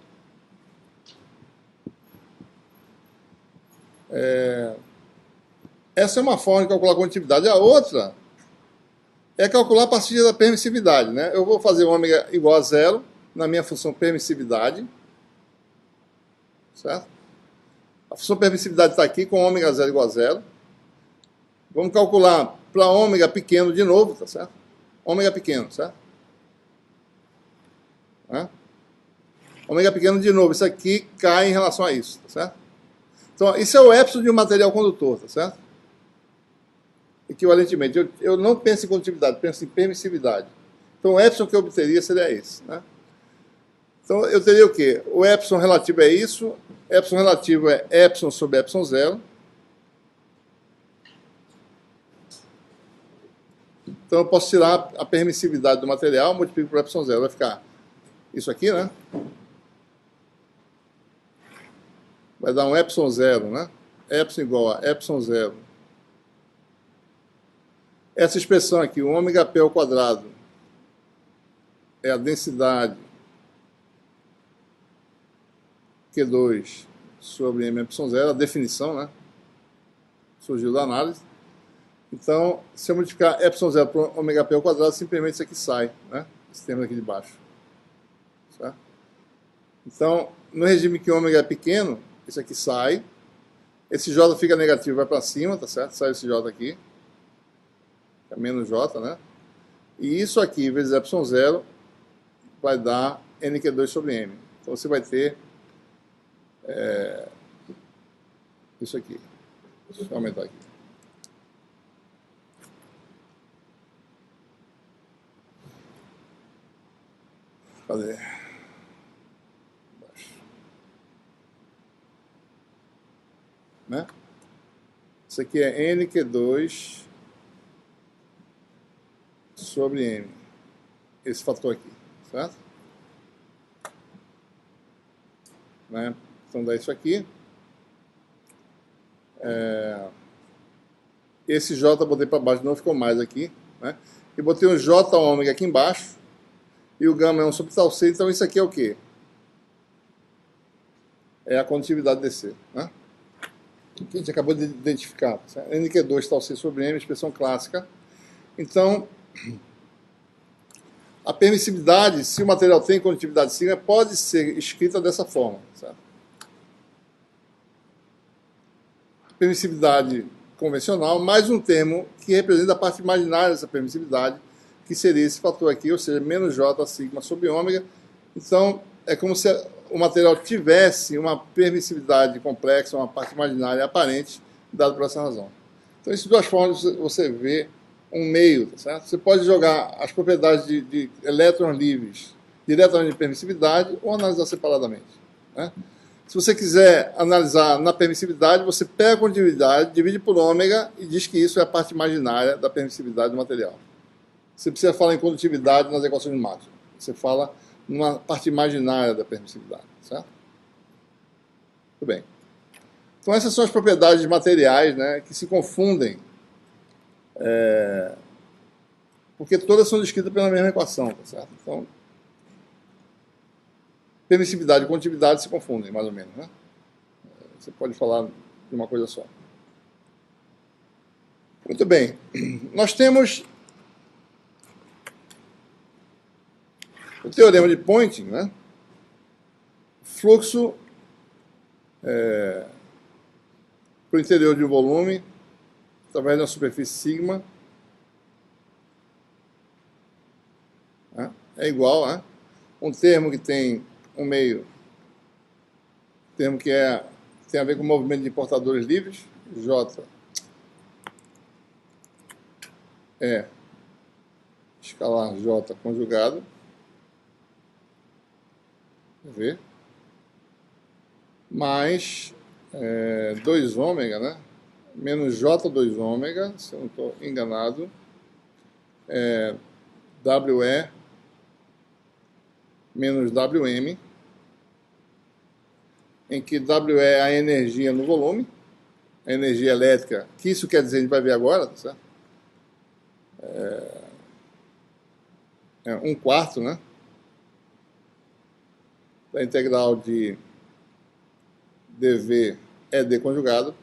Essa é uma forma de calcular a condutividade. A outra é calcular a partir da permissividade, né? Eu vou fazer ômega igual a zero na minha função permissividade, certo? A função permissividade está aqui com ômega zero igual a zero. Vamos calcular para ômega pequeno de novo, tá certo? Ômega pequeno, certo? Né? Ômega pequeno de novo, isso aqui cai em relação a isso, tá certo? Então, isso é o epsilon de um material condutor, tá certo? Equivalentemente, eu não penso em condutividade, penso em permissividade. Então, o epsilon que eu obteria seria esse, né? Então, eu teria o quê? O epsilon relativo é isso, epsilon relativo é epsilon sobre epsilon zero. Então, eu posso tirar a permissividade do material, multiplico por epsilon zero, vai ficar isso aqui, né? Vai dar um epsilon zero, né? Epsilon igual a epsilon zero. Essa expressão aqui, o ômega p ao quadrado, é a densidade Q2 sobre m epsilon zero, a definição, né? Surgiu da análise. Então, se eu multiplicar epsilon zero por ômega p ao quadrado, simplesmente isso aqui sai, né? Esse termo aqui de baixo. Certo? Então, no regime que ômega é pequeno, isso aqui sai. Esse J fica negativo, vai para cima, tá certo? Sai esse J aqui. É menos J, né? E isso aqui, vezes epsilon zero, vai dar NQ2 sobre M. Então, você vai ter isso aqui. Deixa eu aumentar aqui. Cadê? Né? Isso aqui é NQ2 sobre M. Esse fator aqui, certo? Né? Então dá isso aqui. Esse J eu botei para baixo, não ficou mais aqui. Né? E botei um J ômega aqui embaixo. E o gama é 1 sobre tal C. Então isso aqui é o quê? É a condutividade DC. Né? Que a gente acabou de identificar. NQ2 tal C sobre M, expressão clássica. Então, a permissividade, se o material tem condutividade sigma, pode ser escrita dessa forma. Certo? Permissividade convencional, mais um termo que representa a parte imaginária dessa permissividade, que seria esse fator aqui, ou seja, menos J sigma sobre ômega. Então, é como se o material tivesse uma permissividade complexa, uma parte imaginária aparente, dado por essa razão. Então, essas duas formas você vê um meio, tá certo? Você pode jogar as propriedades de elétrons livres diretamente de permissividade ou analisar separadamente. Né? Se você quiser analisar na permissividade, você pega a condutividade, divide por ômega e diz que isso é a parte imaginária da permissividade do material. Você precisa falar em condutividade nas equações de Maxwell. Você fala numa parte imaginária da permissividade, certo? Muito bem. Então essas são as propriedades materiais, né, que se confundem, porque todas são descritas pela mesma equação, tá certo? Então, permissividade e condutividade se confundem, mais ou menos, né? Você pode falar de uma coisa só. Muito bem. Nós temos o teorema de Poynting, né? Fluxo para o interior de um volume através de uma superfície sigma é igual a um termo que tem um meio, termo que tem a ver com o movimento de portadores livres, J é escalar J conjugado, V, mais 2 ômega, né? Menos J2 ômega, se eu não estou enganado, WE menos WM, em que W é a energia no volume, a energia elétrica, que isso quer dizer, a gente vai ver agora, tá certo? É 1/4, né? Da integral de dV é D conjugado.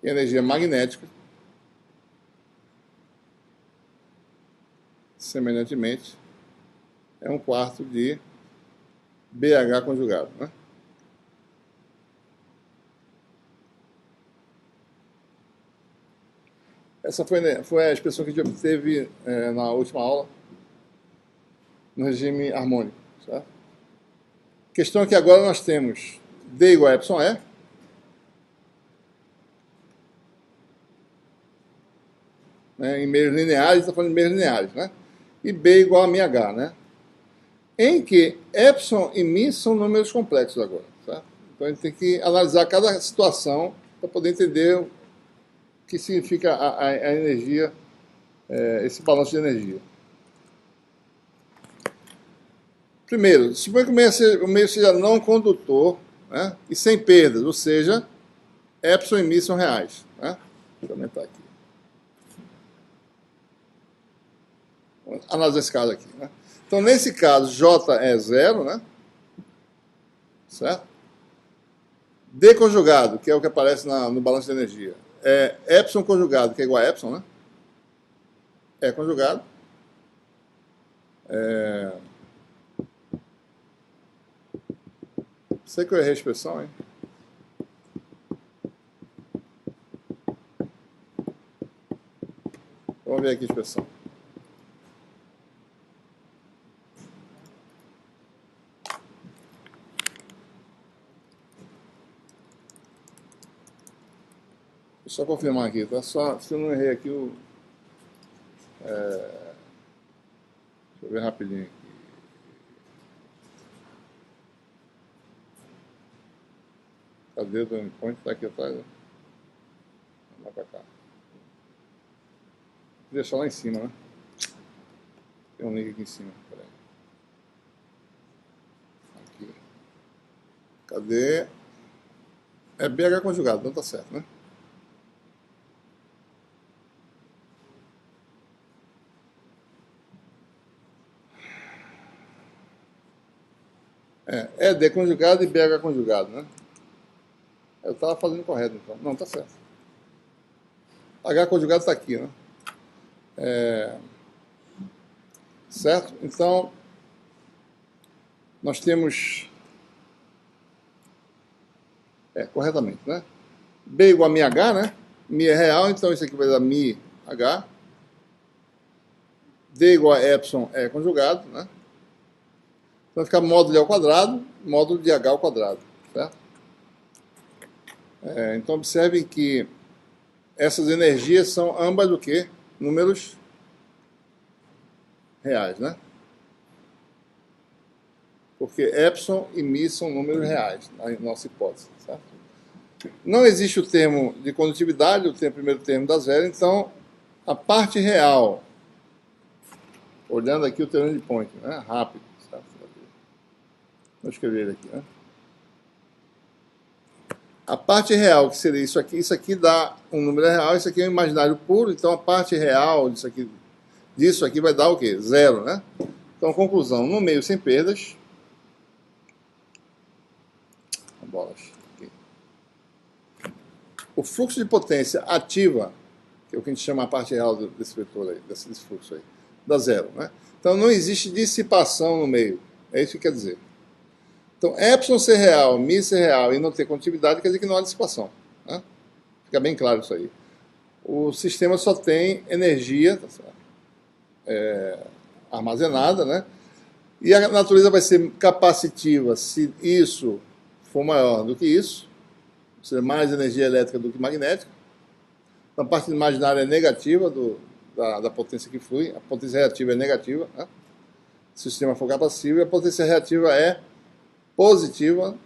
e energia magnética, semelhantemente, é 1/4 de BH conjugado, né? Essa foi a expressão que a gente obteve na última aula, no regime harmônico. Certo? A questão é que agora nós temos D igual a epsilon E, né, em meios lineares, está falando de meios lineares, né? E B igual a μh, né? Em que epsilon e μ são números complexos agora. Certo? Então a gente tem que analisar cada situação para poder entender o que significa a energia, esse balanço de energia. Primeiro, suponha que o meio seja não condutor, né, e sem perdas, ou seja, epsilon e μ são reais. Né? Deixa eu aumentar aqui. Vamos analisar esse caso aqui. Né? Então, nesse caso, J é 0, né? Certo? D conjugado, que é o que aparece no balanço de energia, é epsilon conjugado, que é igual a epsilon, né? É conjugado. Sei que eu errei a expressão, hein? Vamos ver aqui a expressão. Deixa eu só confirmar aqui, tá? Só, se eu não errei aqui, deixa eu ver rapidinho aqui. Cadê o endpoint? Está aqui atrás. Vamos lá para cá. Vou deixar lá em cima, né? Tem um link aqui em cima. Peraí. Aqui. Cadê? É BH conjugado, então tá certo, né? É D conjugado e BH conjugado, né? Eu estava fazendo correto, então. Não, tá certo. H conjugado está aqui, né? Certo? Então, nós temos... corretamente, né? B igual a μh, né? μ é real, então isso aqui vai dar μh. D igual a epsilon é conjugado, né? Então vai ficar módulo de ao quadrado, módulo de h ao quadrado, certo? Então observem que essas energias são ambas o quê? Números reais, né? Porque epsilon e μ são números reais, na nossa hipótese, certo? Não existe o termo de condutividade, o primeiro termo dá zero, então a parte real, olhando aqui o turning point, né? Rápido, certo? Vou escrever ele aqui, né? A parte real, que seria isso aqui dá um número real, isso aqui é um imaginário puro, então a parte real disso aqui vai dar o quê? Zero, né? Então, conclusão, no meio sem perdas, o fluxo de potência ativa, que é o que a gente chama a parte real desse vetor aí, desse fluxo aí, dá zero, né? Então não existe dissipação no meio, é isso que quer dizer. Então, epsilon ser real, μ ser real e não ter condutividade quer dizer que não há dissipação. Né? Fica bem claro isso aí. O sistema só tem energia armazenada, né? E a natureza vai ser capacitiva se isso for maior do que isso, ou seja, mais energia elétrica do que magnética. Então, a parte imaginária é negativa da potência que flui, a potência reativa é negativa, né? Se o sistema for capacitível, e a potência reativa é positiva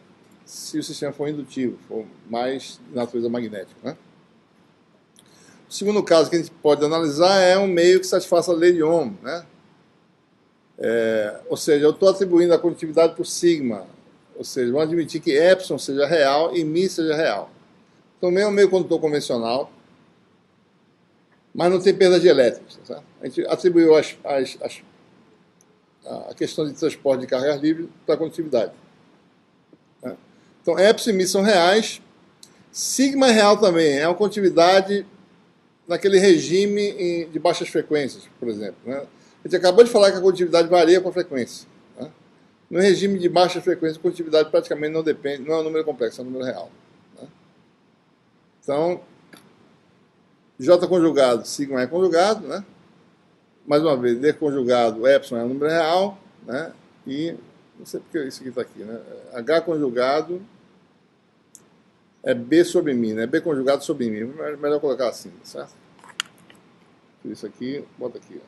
se o sistema for indutivo, for mais de natureza magnética. Né? O segundo caso que a gente pode analisar é um meio que satisfaça a lei de Ohm. Né? Ou seja, eu estou atribuindo a condutividade por sigma, ou seja, vamos admitir que epsilon seja real e μ seja real. Então, o meio é um meio condutor convencional, mas não tem perda de elétrons. Tá? A gente atribuiu a questão de transporte de cargas livres para a condutividade. Então, epsilon e μ são reais Sigma é real também, é uma condutividade naquele regime de baixas frequências, por exemplo. Né? A gente acabou de falar que a condutividade varia com a frequência. Né? No regime de baixa frequência, a condutividade praticamente não depende, não é um número complexo, é um número real. Né? Então, J conjugado, sigma é conjugado, né? Mais uma vez, D conjugado, epsilon é um número real, né? E, não sei porque isso aqui está aqui, né? H conjugado é B sobre mim, né? B conjugado sobre mim. É melhor colocar assim, certo? Isso aqui, bota aqui,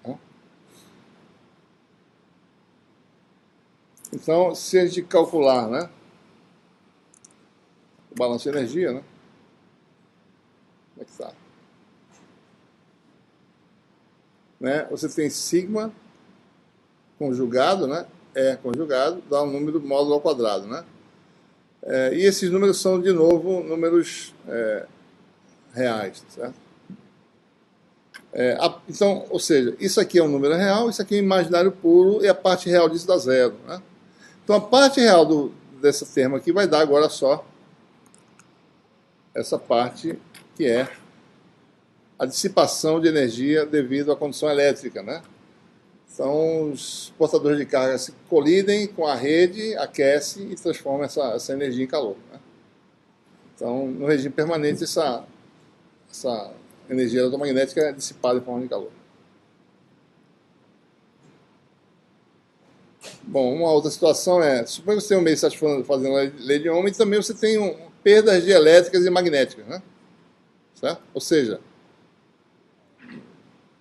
ó. Então, se a gente calcular, né? O balanço de energia, né? Como é que está? Né? Você tem sigma conjugado, né? E conjugado, dá um número módulo ao quadrado, né? E esses números são, de novo, números reais, certo? Então, ou seja, isso aqui é um número real, isso aqui é imaginário puro e a parte real disso dá zero, né? Então, a parte real desse termo aqui vai dar agora só essa parte que é a dissipação de energia devido à condução elétrica, né? Então, os portadores de carga se colidem com a rede, aquece e transforma essa energia em calor. Né? Então, no regime permanente, essa energia eletromagnética é dissipada em forma de calor. Bom, uma outra situação é, suponha que você tem um meio que está fazendo a lei de Ohm e também você tem perdas dielétricas e magnéticas, né? Certo? Ou seja,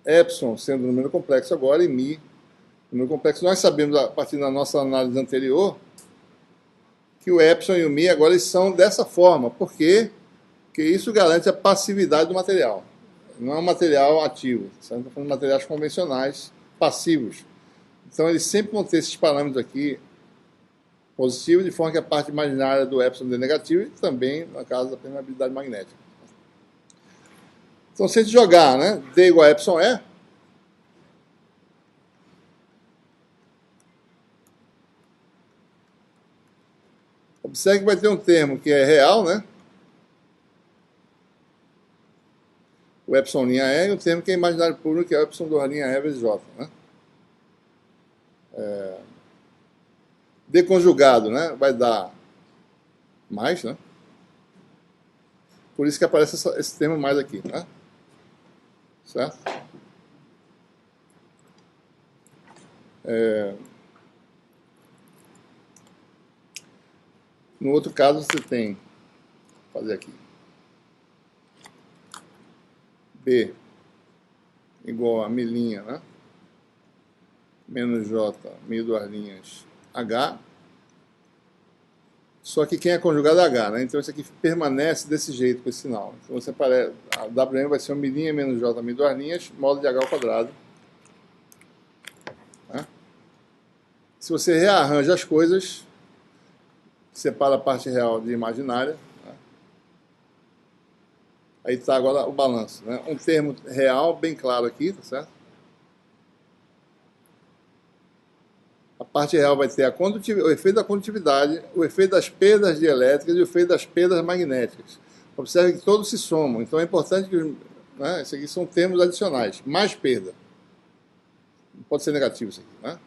epsilon sendo um número complexo agora e mi número complexo. Nós sabemos, a partir da nossa análise anterior, que o epsilon e o mi agora eles são dessa forma. Por quê? Porque isso garante a passividade do material. Não é um material ativo. Estamos falando de materiais convencionais, passivos. Então, eles sempre vão ter esses parâmetros aqui positivos, de forma que a parte imaginária do epsilon é negativa e também, no caso da permeabilidade magnética. Então, se a gente jogar, né, D igual a epsilon E, observe que vai ter um termo que é real, né? O epsilon linha E, e um termo que é imaginário puro, que é o epsilon 2 linha E vezes J, né? D conjugado, né? Vai dar mais, né? Por isso que aparece esse termo mais aqui, né? Certo? No outro caso, você tem, vou fazer aqui, B igual a milinha, né? Menos J, meio duas linhas, H. Só que quem é conjugado é H, né? Então isso aqui permanece desse jeito com esse sinal. Então você aparece, a WM vai ser 1 milinha menos J, meio duas linhas, módulo de H ao quadrado. Né? Se você rearranja as coisas, separa a parte real de imaginária, né? Aí está agora o balanço, né? Um termo real bem claro aqui, tá certo? A parte real vai ter o efeito da condutividade, o efeito das perdas dielétricas e o efeito das perdas magnéticas. Observe que todos se somam, então é importante que, né, isso aqui são termos adicionais, mais perda. Não pode ser negativo isso aqui, né?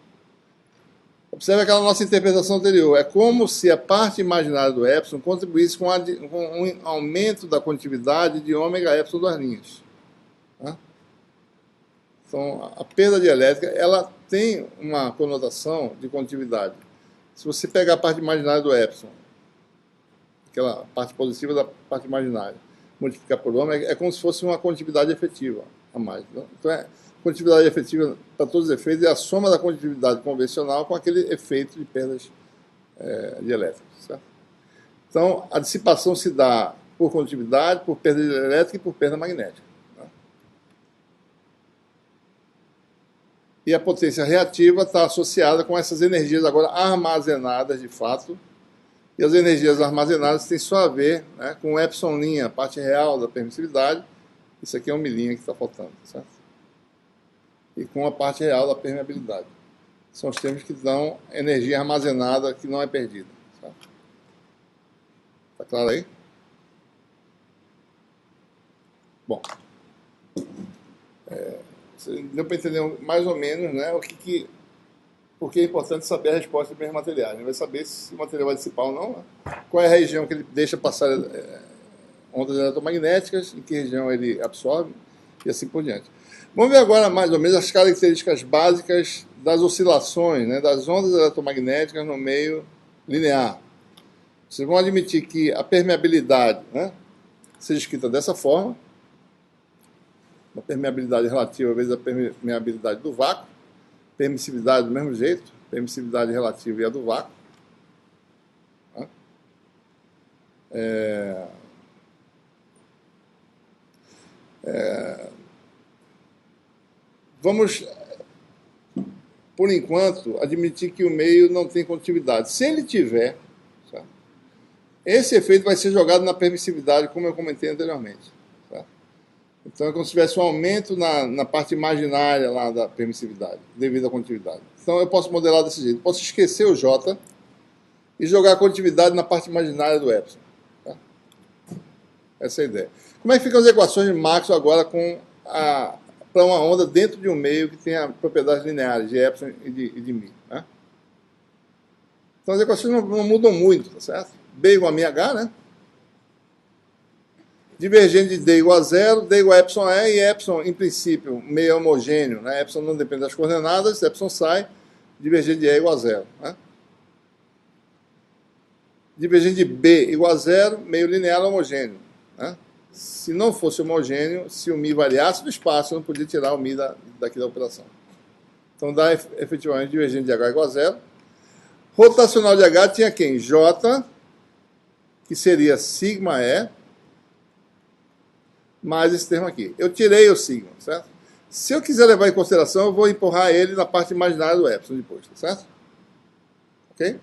Observe aquela nossa interpretação anterior. É como se a parte imaginária do epsilon contribuísse com um aumento da condutividade de ômega epsilon das linhas. Né? Então, a perda dielétrica, ela tem uma conotação de condutividade. Se você pegar a parte imaginária do epsilon, aquela parte positiva da parte imaginária, multiplicar por ômega, é como se fosse uma condutividade efetiva a mais. Né? Então, condutividade efetiva, para todos os efeitos, é a soma da condutividade convencional com aquele efeito de perdas dielétricas. Certo? Então, a dissipação se dá por condutividade, por perda dielétrica e por perda magnética. E a potência reativa está associada com essas energias agora armazenadas de fato. E as energias armazenadas têm só a ver, né, com o epsilon linha, a parte real da permissividade. Isso aqui é 1 milinha que está faltando, certo? E com a parte real da permeabilidade. São os termos que dão energia armazenada que não é perdida. Certo? Tá claro aí? Bom, deu para entender mais ou menos, né, porque é importante saber a resposta dos bens materiais. Ele vai saber se o material vai dissipar ou não, né? Qual é a região que ele deixa passar ondas eletromagnéticas, em que região ele absorve, e assim por diante. Vamos ver agora mais ou menos as características básicas das oscilações, né, das ondas eletromagnéticas no meio linear. Vocês vão admitir que a permeabilidade, né, seja escrita dessa forma, a permeabilidade relativa vezes a permeabilidade do vácuo, permissividade do mesmo jeito, permissividade relativa e a do vácuo. Né? Vamos, por enquanto, admitir que o meio não tem condutividade. Se ele tiver, certo? Esse efeito vai ser jogado na permissividade, como eu comentei anteriormente. Certo? Então é como se tivesse um aumento na parte imaginária lá da permissividade, devido à condutividade. Então eu posso modelar desse jeito. Posso esquecer o J e jogar a condutividade na parte imaginária do epsilon. Tá? Essa é a ideia. Como é que ficam as equações de Maxwell agora para uma onda dentro de um meio que tenha propriedades lineares de epsilon e de μ? Né? Então as equações não mudam muito, tá certo? B igual a μh, né? Divergente de D igual a zero, D igual a epsilon E, e epsilon, em princípio, meio homogêneo, né? Epsilon não depende das coordenadas, epsilon sai, divergente de E igual a zero. Né? Divergente de B igual a zero, meio linear homogêneo. Né? Se não fosse homogêneo, se o μ variasse do espaço, eu não podia tirar o μ daqui da operação. Então dá efetivamente divergente de H igual a zero. Rotacional de H tinha quem? J, que seria sigma E, mais esse termo aqui. Eu tirei o sigma, certo? Se eu quiser levar em consideração, eu vou empurrar ele na parte imaginária do epsilon depois, tá certo? Ok?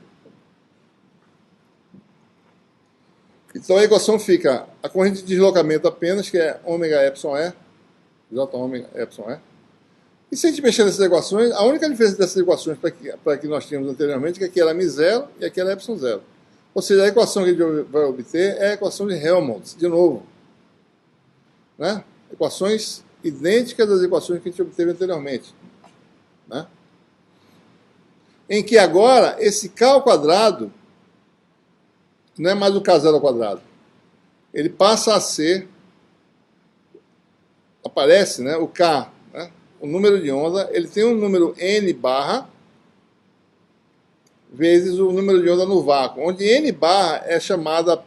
Então a equação fica a corrente de deslocamento apenas, que é ômega epsilon E, J ômega epsilon E. E se a gente mexer nessas equações, a única diferença dessas equações para que nós tínhamos anteriormente é que aqui era μ0 e aqui era epsilon 0. Ou seja, a equação que a gente vai obter é a equação de Helmholtz, de novo. Né? Equações idênticas às equações que a gente obteve anteriormente. Né? Em que agora esse K ao quadrado não é mais o K0 ao quadrado. Ele passa a ser, aparece, né, o K, né, o número de onda, ele tem um número N barra vezes o número de onda no vácuo, onde N barra é chamado,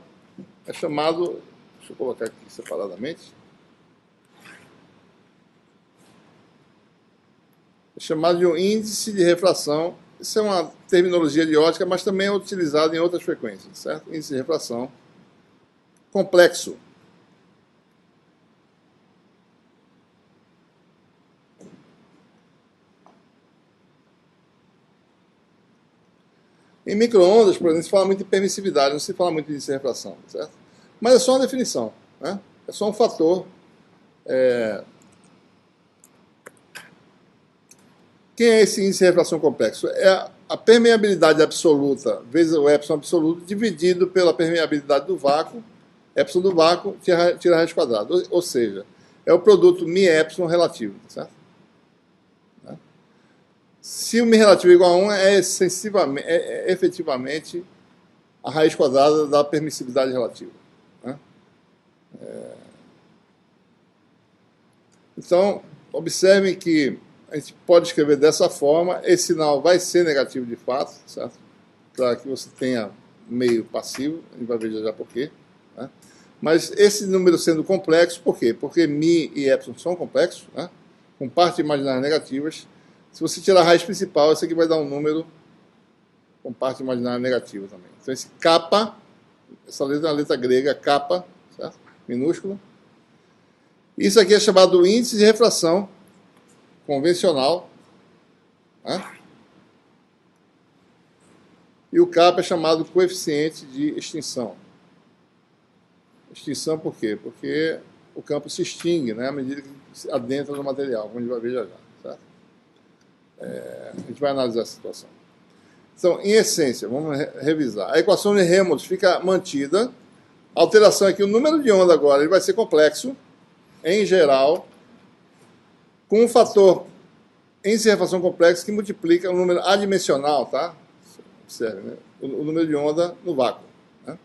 deixa eu colocar aqui separadamente, é chamado de um índice de refração. Isso é uma terminologia de ótica, mas também é utilizado em outras frequências, certo? Índice de refração complexo. Em micro-ondas, por exemplo, se fala muito de permissividade, não se fala muito de índice de refração, certo? Mas é só uma definição, né? É só um fator. Quem é esse índice de refração complexo? É a permeabilidade absoluta vezes o epsilon absoluto dividido pela permeabilidade do vácuo, epsilon do vácuo, tira a raiz quadrada. Ou seja, é o produto μ epsilon relativo, certo? Se o μ relativo é igual a 1, é efetivamente a raiz quadrada da permissividade relativa. Né? Então, observem que a gente pode escrever dessa forma, esse sinal vai ser negativo de fato, certo? Para que você tenha meio passivo, a gente vai ver já por quê. Né? Mas esse número sendo complexo, por quê? Porque μ e epsilon são complexos, né? Com partes imaginárias negativas. Se você tirar a raiz principal, isso aqui vai dar um número com parte imaginária negativa também. Então esse kappa, essa letra é uma letra grega, kappa, certo? Minúsculo. Isso aqui é chamado índice de refração convencional. Né? E o kappa é chamado coeficiente de extinção. Extinção por quê? Porque o campo se extingue, né, à medida que se adentra no material, como a gente vai ver já. Certo? A gente vai analisar essa situação. Então, em essência, vamos revisar. A equação de Helmholtz fica mantida, A alteração é que o número de onda agora ele vai ser complexo, em geral, com um fator em refração complexa que multiplica o número adimensional, tá? Observe, né? O número de onda no vácuo. Né?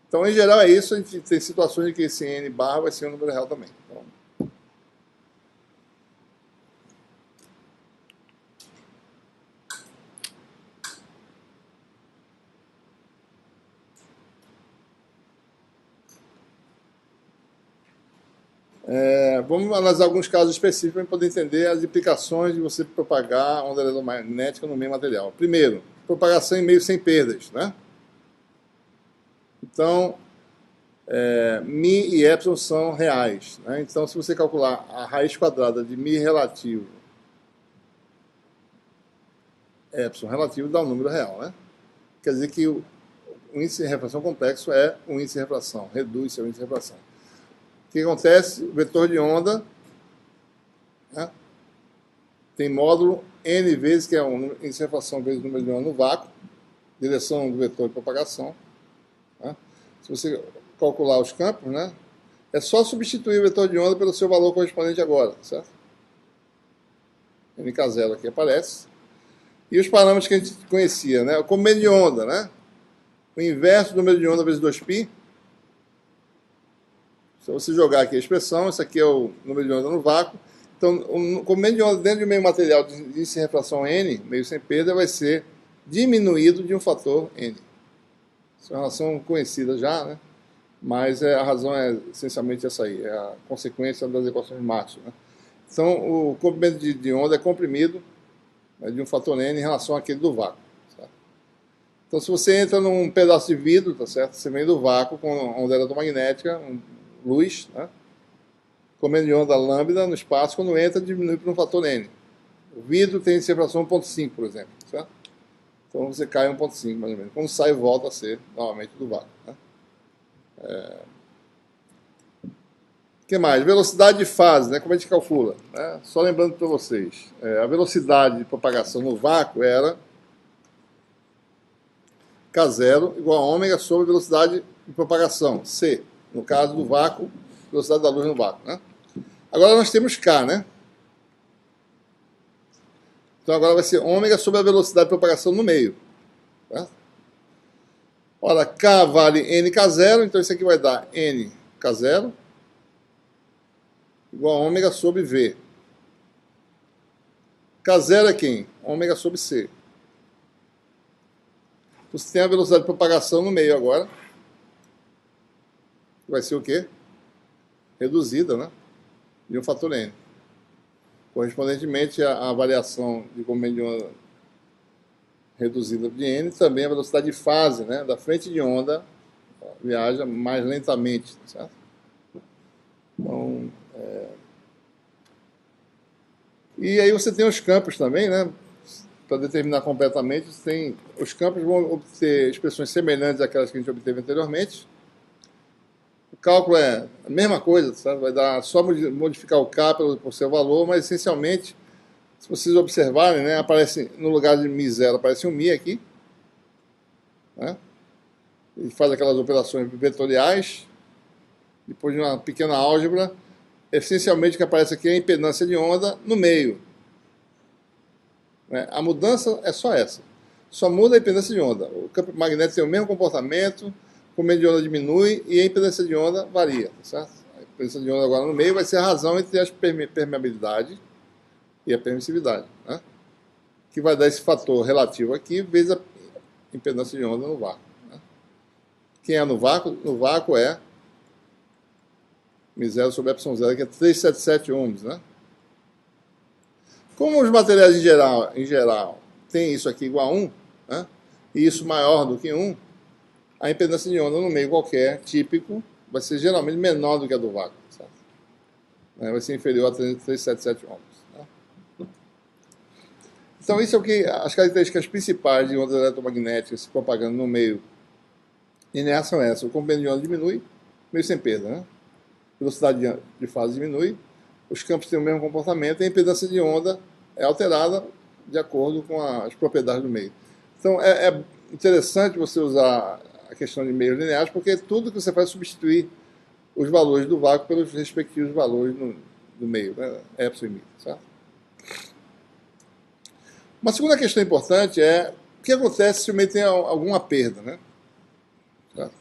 Então, em geral, é isso. A gente tem situações em que esse n bar vai ser um número real também. Então, vamos analisar alguns casos específicos para poder entender as implicações de você propagar onda eletromagnética no meio material. Primeiro, propagação em meio sem perdas. Né? Então, Mi e Epsilon são reais. Né? Então, se você calcular a raiz quadrada de Mi relativo Epsilon relativo, dá um número real. Né? Quer dizer que o índice de refração complexo é o índice de refração, reduz seu índice de refração. O que acontece? O vetor de onda, né, tem módulo n vezes, que é um índice de refração vezes o número de onda no vácuo, direção do vetor de propagação. Né? Se você calcular os campos, né, é só substituir o vetor de onda pelo seu valor correspondente agora, certo? NK0 aqui aparece. E os parâmetros que a gente conhecia, né? O comprimento de onda, né? O inverso do número de onda vezes 2π. Se você jogar aqui a expressão, isso aqui é o número de onda no vácuo. Então, o comprimento de onda dentro de um meio material de índice de refração n, meio sem perda, vai ser diminuído de um fator n. Isso é uma relação conhecida já, né? Mas a razão é essencialmente essa aí, é a consequência das equações de Maxwell. Né? Então, o comprimento de onda é comprimido, né, de um fator n em relação àquele do vácuo. Certo? Então, se você entra num pedaço de vidro, tá certo? Você vem do vácuo com onda eletromagnética, luz, né? Comprimento de onda lambda no espaço, quando entra, diminui por um fator n. O vidro tem separação 1.5, por exemplo. Certo? Então, você cai 1.5, mais ou menos. Quando sai, volta a ser novamente do vácuo. Né? O que mais? Velocidade de fase, né? Como a gente calcula? Né? Só lembrando para vocês, a velocidade de propagação no vácuo era K0 igual a ômega sobre a velocidade de propagação, C. No caso do vácuo, velocidade da luz no vácuo. Né? Agora nós temos K, né? Então agora vai ser ômega sobre a velocidade de propagação no meio. Tá? Ora, K vale NK0, então isso aqui vai dar NK0 igual a ômega sobre V. K0 é quem? Ômega sobre C. Você tem a velocidade de propagação no meio agora. Vai ser o quê? Reduzida, né? De um fator n. Correspondentemente à variação de comprimento de onda reduzida de n, também a velocidade de fase, né, da frente de onda viaja mais lentamente, certo? Então, e aí você tem os campos também, né? Para determinar completamente, você tem os campos vão obter expressões semelhantes àquelas que a gente obteve anteriormente. O cálculo é a mesma coisa, sabe? Vai dar só modificar o K por seu valor, mas essencialmente, se vocês observarem, né, aparece no lugar de Mi0, aparece um Mi aqui. Né? Ele faz aquelas operações vetoriais. Depois de uma pequena álgebra, essencialmente o que aparece aqui é a impedância de onda no meio. Né? A mudança é só essa. Só muda a impedância de onda. O campo magnético tem o mesmo comportamento, o comprimento de onda diminui e a impedância de onda varia. Tá certo? A impedância de onda agora no meio vai ser a razão entre a permeabilidade e a permissividade, né? Que vai dar esse fator relativo aqui, vezes a impedância de onda no vácuo. Né? Quem é no vácuo? No vácuo é Mi0 sobre ε0, que é 377 ohms. Né? Como os materiais em geral tem isso aqui igual a 1, né? E isso maior do que 1, a impedância de onda no meio qualquer, típico, vai ser geralmente menor do que a do vácuo. Certo? Vai ser inferior a 377 ohms. Então, isso é o que as características principais de ondas eletromagnéticas se propagando no meio linear são essas. O comprimento de onda diminui, meio sem perda, né? Velocidade de fase diminui, os campos têm o mesmo comportamento e a impedância de onda é alterada de acordo com as propriedades do meio. Então, é interessante você usar a questão de meios lineares, porque tudo que você faz é substituir os valores do vácuo pelos respectivos valores do meio, né? Epsilon e mi, certo? Uma segunda questão importante é o que acontece se o meio tem alguma perda, né? Certo?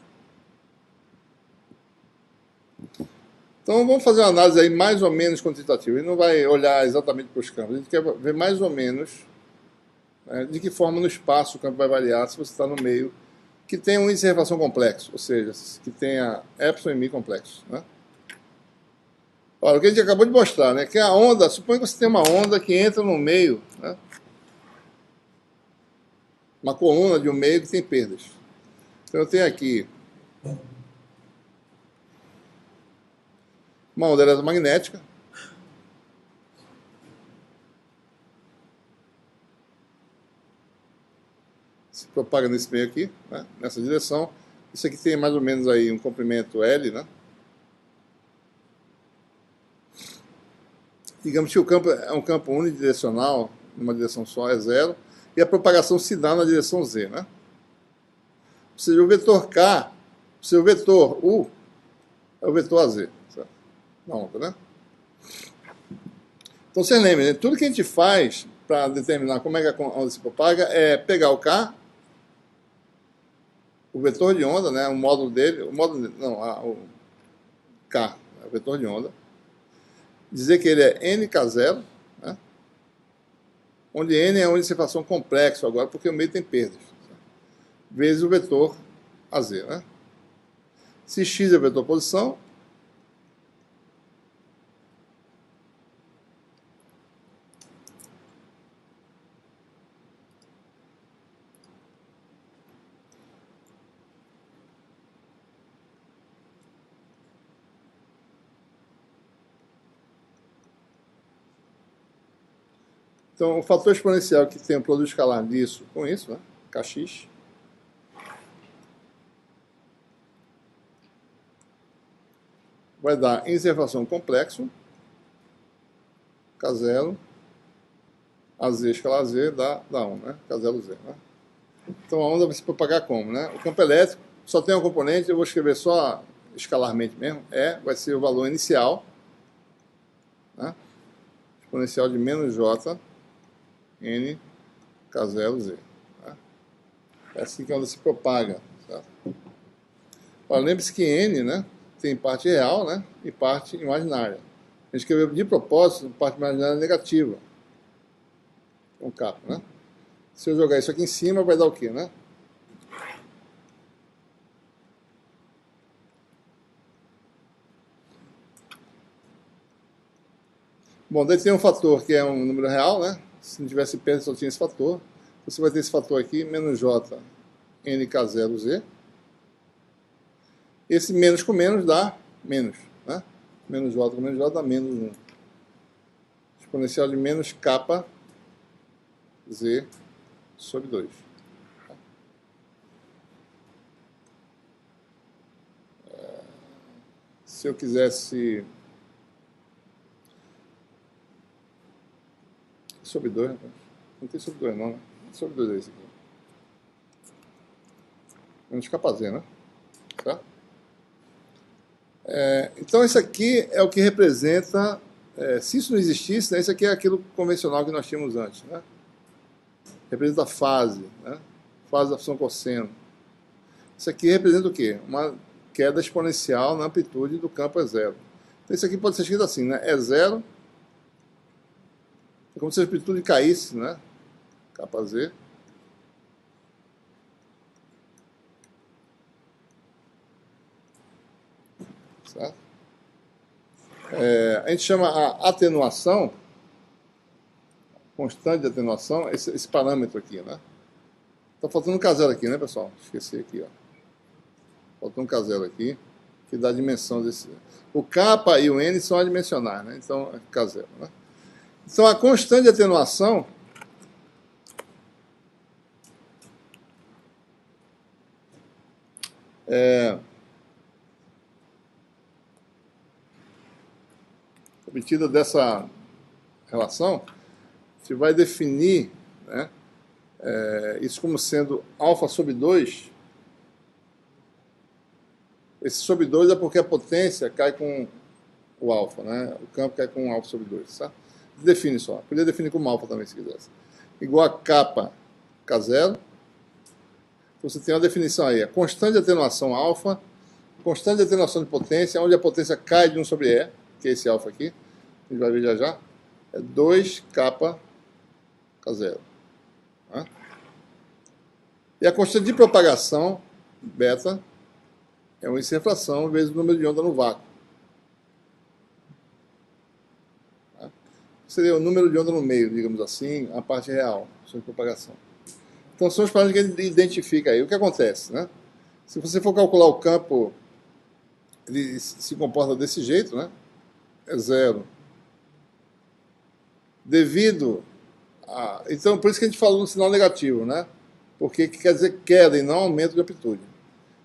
Então vamos fazer uma análise aí mais ou menos quantitativa. Ele não vai olhar exatamente para os campos, a gente quer ver mais ou menos, né, de que forma no espaço o campo vai variar se você está no meio que tem um índice de refração complexo, ou seja, que tenha epsilon e mi complexos, né? Olha, o que a gente acabou de mostrar, né, que a onda, suponha que você tem uma onda que entra no meio, né, uma coluna de um meio que tem perdas. Então eu tenho aqui uma onda eletromagnética, se propaga nesse meio aqui, né, nessa direção. Isso aqui tem mais ou menos aí um comprimento L, né? Digamos que o campo é um campo unidirecional, numa direção só, é zero, e a propagação se dá na direção Z, né? Ou seja, o vetor K, o vetor U é o vetor AZ, certo? Na onda, né? Então, vocês lembram, né? Tudo que a gente faz para determinar como é que a onda se propaga é pegar o K, o vetor de onda, né, o módulo dele, o K, é o vetor de onda, dizer que ele é NK0, né, onde N é um índice de refração complexo agora, porque o meio tem perdas, vezes o vetor AZ, né? Se X é o vetor posição, então o fator exponencial que tem o produto escalar disso com isso, né, Kx, vai dar índice de refração complexo, K0, AZ escalar Z dá 1, né, K0Z, né? Então a onda vai se propagar como, né? O campo elétrico só tem um componente, eu vou escrever só escalarmente mesmo, vai ser o valor inicial, né? Exponencial de menos J, N, K0Z. Tá? É assim que a onda se propaga. Lembre-se que N, né, tem parte real, né, e parte imaginária. A gente escreveu de propósito parte imaginária negativa. Com capa, né? Se eu jogar isso aqui em cima, vai dar o quê, né? Bom, daí tem um fator que é um número real, né? Se não tivesse perda, só tinha esse fator. Você vai ter esse fator aqui, menos J, NK0Z. Esse menos com menos dá menos, né? Menos J com menos J dá menos 1. Exponencial de menos kappa Z sobre 2. Se eu quisesse... Sobre 2, não tem sobre 2 não, né? Sobre 2 é esse aqui. Menos kappa Z, né? Tá? Então, isso aqui é o que representa... se isso não existisse, né, isso aqui é aquilo convencional que nós tínhamos antes, né? Representa a fase, né? Fase da função cosseno. Isso aqui representa o quê? Uma queda exponencial na amplitude do campo é zero. Então, isso aqui pode ser escrito assim, né? É zero, é como se a amplitude caísse, né? Kappa Z. Certo? A gente chama a atenuação, constante de atenuação, esse parâmetro aqui, né? Tá faltando um K0 aqui, né, pessoal? Esqueci aqui, ó. Faltou um K0 aqui, que dá a dimensão desse... O K e o N são adimensionais, né? Então, é K0, né? Então, a constante de atenuação obtida dessa relação, você vai definir, né, isso como sendo alfa sobre 2 Esse sobre 2 é porque a potência cai com o alfa, né? O campo cai com alfa sobre 2, tá? Define só. Podia definir como alfa também, se quisesse. Igual a capa K0. Então, você tem uma definição aí. A constante de atenuação alfa, constante de atenuação de potência, onde a potência cai de 1 sobre E, que é esse alfa aqui, a gente vai ver já já, é 2 capa K0. Tá? E a constante de propagação, beta, é uma inflação vezes o número de onda no vácuo. Tá? Seria o número de onda no meio, digamos assim, a parte real, sua propagação. Então são os parâmetros que ele identifica aí. O que acontece, né? Se você for calcular o campo, ele se comporta desse jeito, né? É zero. Devido a... Então, por isso que a gente falou no sinal negativo, né? Porque quer dizer queda e não aumento de amplitude.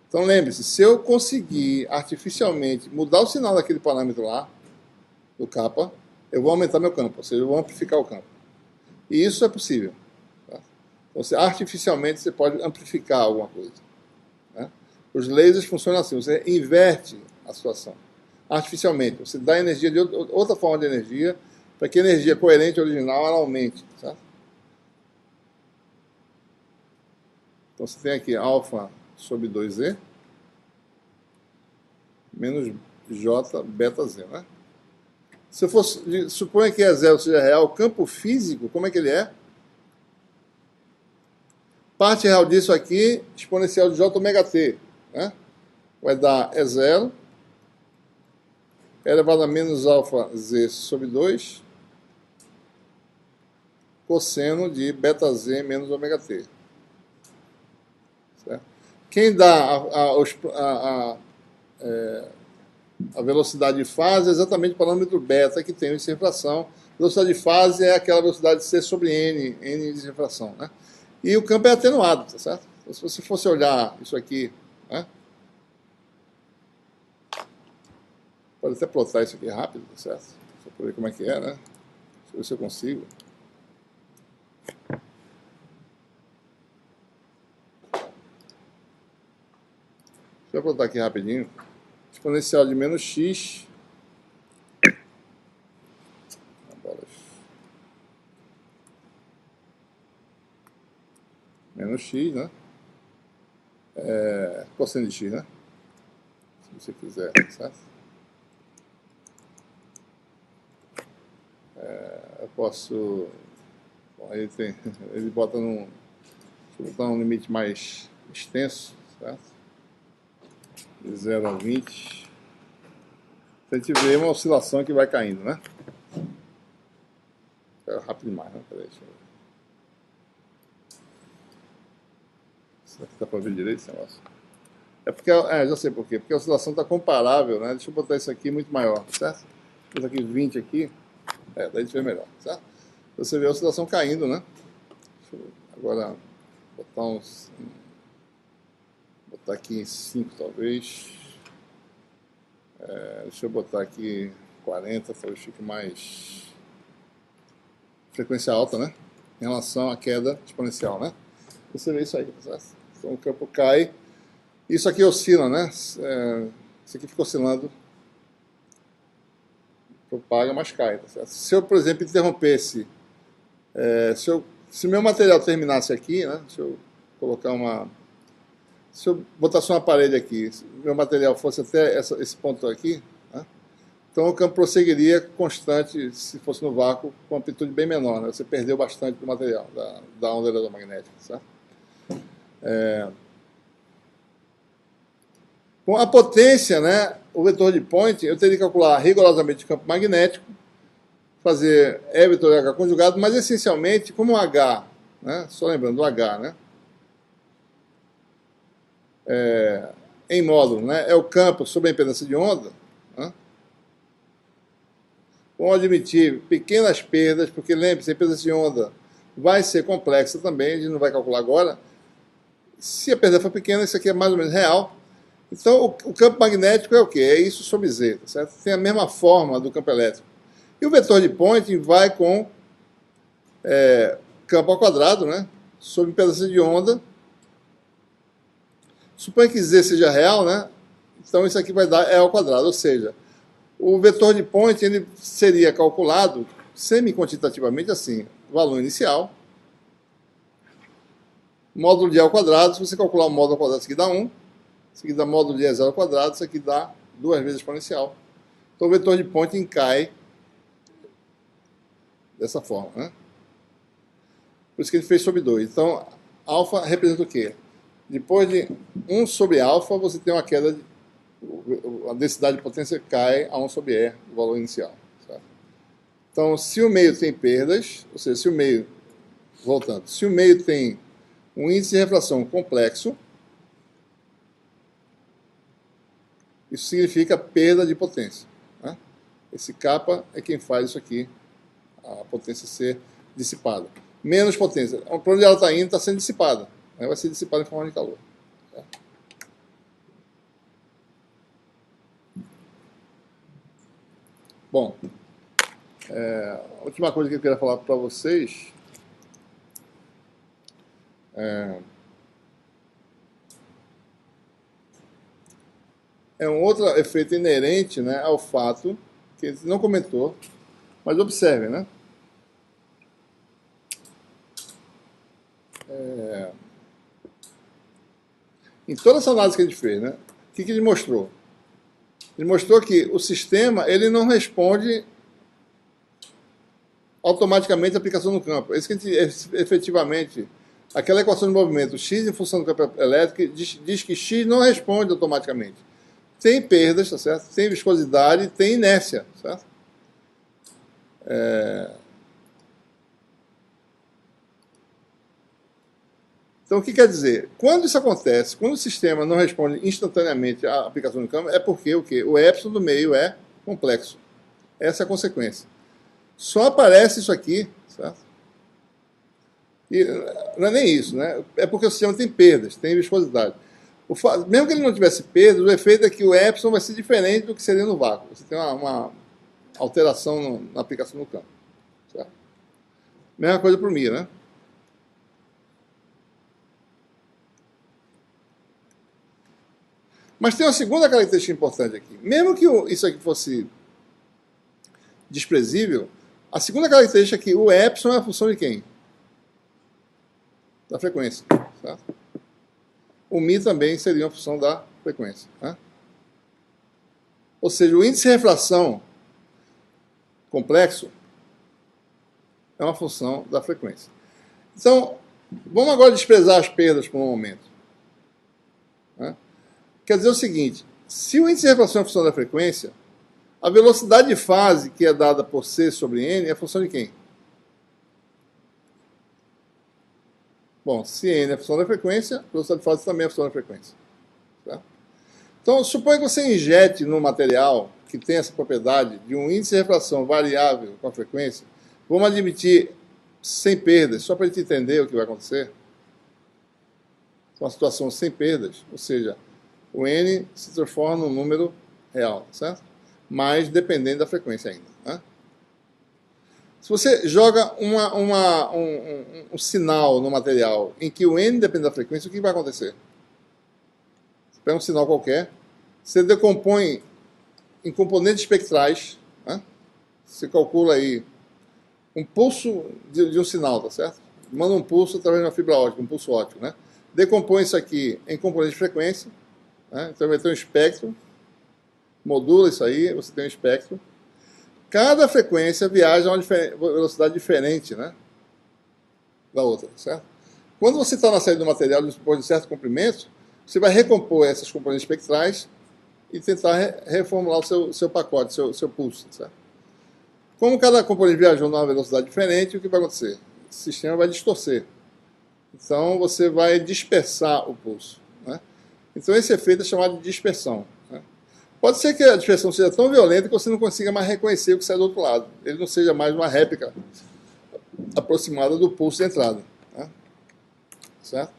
Então lembre-se, se eu conseguir artificialmente mudar o sinal daquele parâmetro lá, do kappa, eu vou aumentar meu campo, ou seja, eu vou amplificar o campo. E isso é possível. Tá? Então, artificialmente você pode amplificar alguma coisa. Né? Os lasers funcionam assim, você inverte a situação. Artificialmente, você dá energia de outra forma de energia, para que a energia coerente original ela aumente. Certo? Então você tem aqui alfa sobre 2E menos J beta Z, né? Se eu fosse, suponha que é zero seja real, o campo físico, como é que ele é? Parte real disso aqui, exponencial de J ômega T, né? Vai dar E0 elevado a menos alfa Z sobre 2 cosseno de beta Z menos ômega T. Certo? Quem dá a velocidade de fase é exatamente o parâmetro beta que tem de refração. Velocidade de fase é aquela velocidade C sobre N, N de refração, né? E o campo é atenuado, tá certo? Então, se você fosse olhar isso aqui, né? Pode até plotar isso aqui rápido, tá certo? Só para ver como é que é, né? Deixa eu ver se eu consigo. Deixa eu plotar aqui rapidinho. Exponencial de menos x menos x, né? Cosseno de x, né? Se você quiser, certo? Eu posso... Bom, aí tem... Ele bota num... Deixa eu botar um limite mais extenso, certo? De 0 a 20. A gente vê uma oscilação que vai caindo, né? É rápido demais, né? Peraí, deixa eu ver. Será que dá para ver direito esse negócio? É porque, já sei por quê. Porque a oscilação está comparável, né? Deixa eu botar isso aqui muito maior, certo? Vou botar aqui 20 aqui. Daí a gente vê melhor, certo? Você vê a oscilação caindo, né? Deixa eu agora botar uns... Botar aqui em 5, talvez. Deixa eu botar aqui 40, talvez fique mais... Frequência alta, né? Em relação à queda exponencial, né? Você vê isso aí, certo? Então o campo cai. Isso aqui oscila, né? Isso aqui fica oscilando. Propaga, mas cai. Tá certo? Se eu, por exemplo, interrompesse... se o meu material terminasse aqui, né? Deixa eu colocar uma... Se eu botasse uma parede aqui, se o meu material fosse até esse ponto aqui, né? Então o campo prosseguiria constante, se fosse no vácuo, com amplitude bem menor, né? Você perdeu bastante do material, da onda eletromagnética, certo? Com a potência, né, o vetor de point, eu teria que calcular rigorosamente o campo magnético, fazer E vetor H conjugado, mas essencialmente, como o H, né, só lembrando do H, né, em módulo, né, é o campo sobre a impedância de onda, né, vão admitir pequenas perdas, porque lembre-se, a impedância de onda vai ser complexa também, a gente não vai calcular agora. Se a perda for pequena, isso aqui é mais ou menos real. Então, o campo magnético é o quê? É isso sobre Z, tá certo? Tem a mesma forma do campo elétrico. E o vetor de Poynting vai com campo ao quadrado, né? Sobre impedância de onda. Suponha que Z seja real, né? Então isso aqui vai dar E ao quadrado, ou seja, o vetor de point ele seria calculado semi-quantitativamente assim, valor inicial, módulo de E ao quadrado, se você calcular o módulo ao quadrado, isso aqui dá 1, isso aqui dá módulo de E zero ao quadrado, isso aqui dá 2 vezes exponencial. Então o vetor de Poynting cai dessa forma, né? Por isso que ele fez sobre 2. Então, alfa representa o quê? Depois de 1 sobre alfa, você tem uma queda, a densidade de potência cai a 1 sobre E, o valor inicial. Certo? Então, se o meio tem perdas, ou seja, se o meio, voltando, se o meio tem um índice de refração complexo, isso significa perda de potência. Né? Esse kappa é quem faz isso aqui, a potência ser dissipada. Menos potência. Para onde ela está indo, está sendo dissipada. Aí vai ser dissipada em forma de calor. Certo? Bom, a última coisa que eu queria falar para vocês é um outro efeito inerente, né, ao fato que ele não comentou, mas observe, né? Em toda essa análise que a gente fez, né, o que ele mostrou? Ele mostrou que o sistema ele não responde automaticamente à aplicação no campo. É isso que a gente, efetivamente, aquela equação de movimento x em função do campo elétrico diz que x não responde automaticamente. Tem perdas, tá certo? Tem viscosidade, tem inércia, certo? Então, o que quer dizer? Quando isso acontece, quando o sistema não responde instantaneamente à aplicação no campo, é porque o quê? O epsilon do meio é complexo. Essa é a consequência. Só aparece isso aqui, certo? E não é nem isso, né? É porque o sistema tem perdas, tem viscosidade. Mesmo que ele não tivesse perdas, o efeito é que o epsilon vai ser diferente do que seria no vácuo. Você tem uma alteração na aplicação no campo. Certo? Mesma coisa para o Mi, né? Mas tem uma segunda característica importante aqui. Mesmo que isso aqui fosse desprezível, a segunda característica é que o epsilon é a função de quem? Da frequência. Certo? O Mi também seria uma função da frequência. Né? Ou seja, o índice de refração complexo é uma função da frequência. Então, vamos agora desprezar as perdas por um momento. Né? Quer dizer o seguinte, se o índice de refração é a função da frequência, a velocidade de fase, que é dada por C sobre N, é a função de quem? Bom, se N é a função da frequência, a velocidade de fase também é a função da frequência. Tá? Então, suponha que você injete no material que tem essa propriedade de um índice de refração variável com a frequência, vamos admitir sem perdas, só para a gente entender o que vai acontecer. Uma situação sem perdas, ou seja, o N se transforma num número real, certo? Mas dependendo da frequência ainda. Né? Se você joga um sinal no material em que o N depende da frequência, o que vai acontecer? Você pega um sinal qualquer, você decompõe em componentes espectrais, né? Você calcula aí um pulso de um sinal, tá certo? Manda um pulso através de uma fibra ótica, um pulso óptico, né? Decompõe isso aqui em componentes de frequência, né? Então vai ter um espectro, modula isso aí, você tem um espectro. Cada frequência viaja a uma velocidade diferente, né, da outra, certo? Quando você está na saída do material depois de certo comprimento, você vai recompor essas componentes espectrais e tentar reformular o seu pacote, seu pulso, certo? Como cada componente viajou numa velocidade diferente, o que vai acontecer? O sistema vai distorcer. Então, você vai dispersar o pulso. Né? Então, esse efeito é chamado de dispersão. Né? Pode ser que a dispersão seja tão violenta que você não consiga mais reconhecer o que sai do outro lado. Ele não seja mais uma réplica aproximada do pulso de entrada. Né? Certo?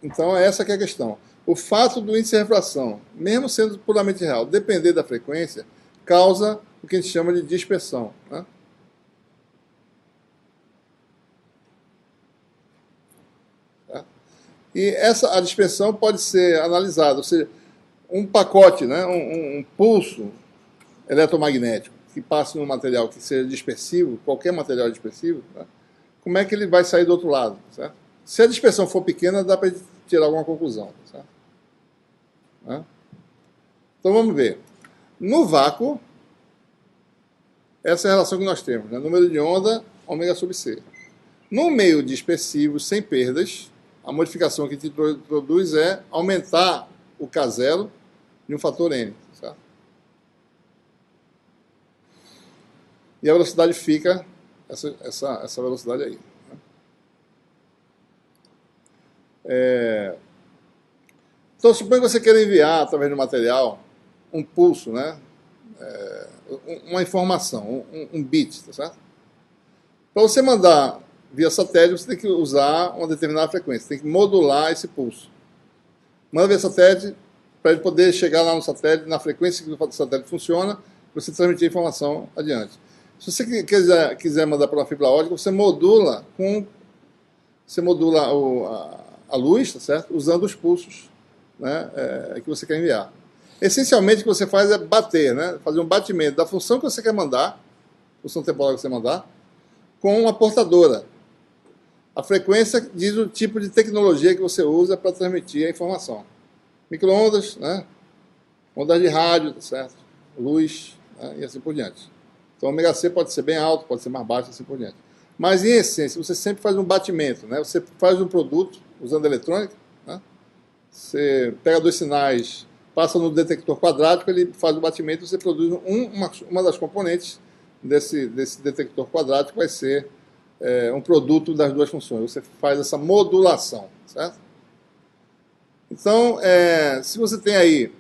Então, essa que é a questão. O fato do índice de refração, mesmo sendo puramente real, depender da frequência, causa o que a gente chama de dispersão. Né? E a dispersão pode ser analisada, ou seja, um pacote, né, um pulso eletromagnético que passe num material que seja dispersivo, qualquer material dispersivo, né, como é que ele vai sair do outro lado, certo? Se a dispersão for pequena, dá para tirar alguma conclusão, certo? Né? Então vamos ver. No vácuo, essa é a relação que nós temos, né? Número de onda, ômega sobre C. No meio dispersivo, sem perdas, a modificação que te produz é aumentar o K0 de um fator N. Certo? E a velocidade fica essa velocidade aí. Então, suponha que você queira enviar, através do material, um pulso, né? Uma informação, um bit, tá certo? Para você mandar via satélite, você tem que usar uma determinada frequência, tem que modular esse pulso. Manda via satélite, para ele poder chegar lá no satélite, na frequência que o satélite funciona, você transmitir a informação adiante. Se você quiser mandar para uma fibra ótica, você modula a luz, tá certo? Usando os pulsos, né, que você quer enviar. Essencialmente, o que você faz é bater, né, fazer um batimento da função que você quer mandar, função temporal que você mandar, com uma portadora. A frequência diz o tipo de tecnologia que você usa para transmitir a informação. Microondas, né, ondas de rádio, tá certo? Luz, né, e assim por diante. Então, o ômega C pode ser bem alto, pode ser mais baixo, assim por diante. Mas, em essência, você sempre faz um batimento, né? Você faz um produto usando eletrônica, né? Você pega dois sinais, passa no detector quadrático, ele faz o batimento, você produz uma das componentes desse detector quadrático, vai ser um produto das duas funções. Você faz essa modulação, certo? Então, se você tem aí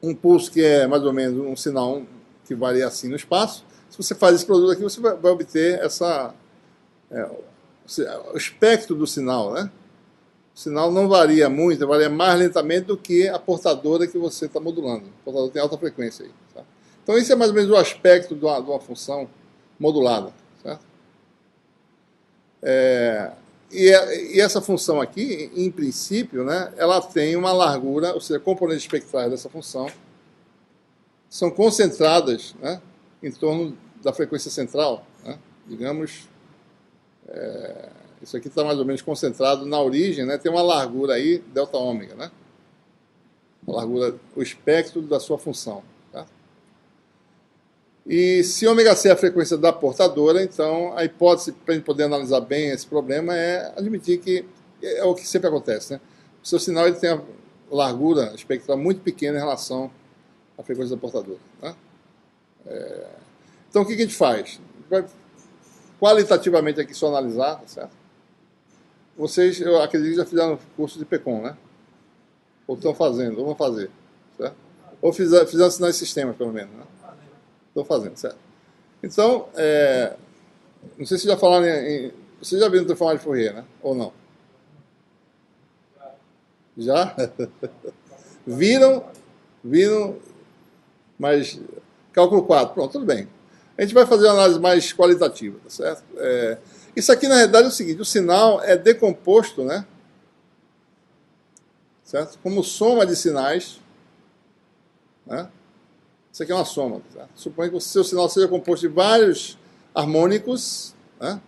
um pulso que é mais ou menos um sinal que varia assim no espaço, se você faz esse produto aqui, você vai obter o espectro do sinal, né? O sinal não varia muito, varia mais lentamente do que a portadora que você está modulando. A portadora tem alta frequência aí. Tá? Então, esse é mais ou menos o aspecto de uma função modulada. Certo? E essa função aqui, em princípio, né, ela tem uma largura, ou seja, componentes espectrais dessa função são concentradas, né, em torno da frequência central. Né, digamos, isso aqui está mais ou menos concentrado na origem, né, tem uma largura aí, delta ômega, né, a largura, o espectro da sua função. Tá? E se ômega C é a frequência da portadora, então a hipótese para a gente poder analisar bem esse problema é admitir que é o que sempre acontece. Né? O seu sinal ele tem a largura espectral muito pequena em relação à frequência da portadora. Né? Então o que a gente faz? Vai qualitativamente aqui só analisar, tá certo? Vocês, eu acredito que já fizeram curso de PECOM, né? Ou estão fazendo, ou vão fazer, certo? Ou fizeram sinais de sistemas, pelo menos, né? Estão fazendo, certo? Então, não sei se já falaram vocês já viram transformar de Fourier, né? Ou não? Já? Viram, mas cálculo 4, pronto, tudo bem. A gente vai fazer uma análise mais qualitativa, tá certo? Isso aqui, na realidade, é o seguinte, o sinal é decomposto, né? Certo? Como soma de sinais, né? Isso aqui é uma soma. Certo? Suponha que o seu sinal seja composto de vários harmônicos, né,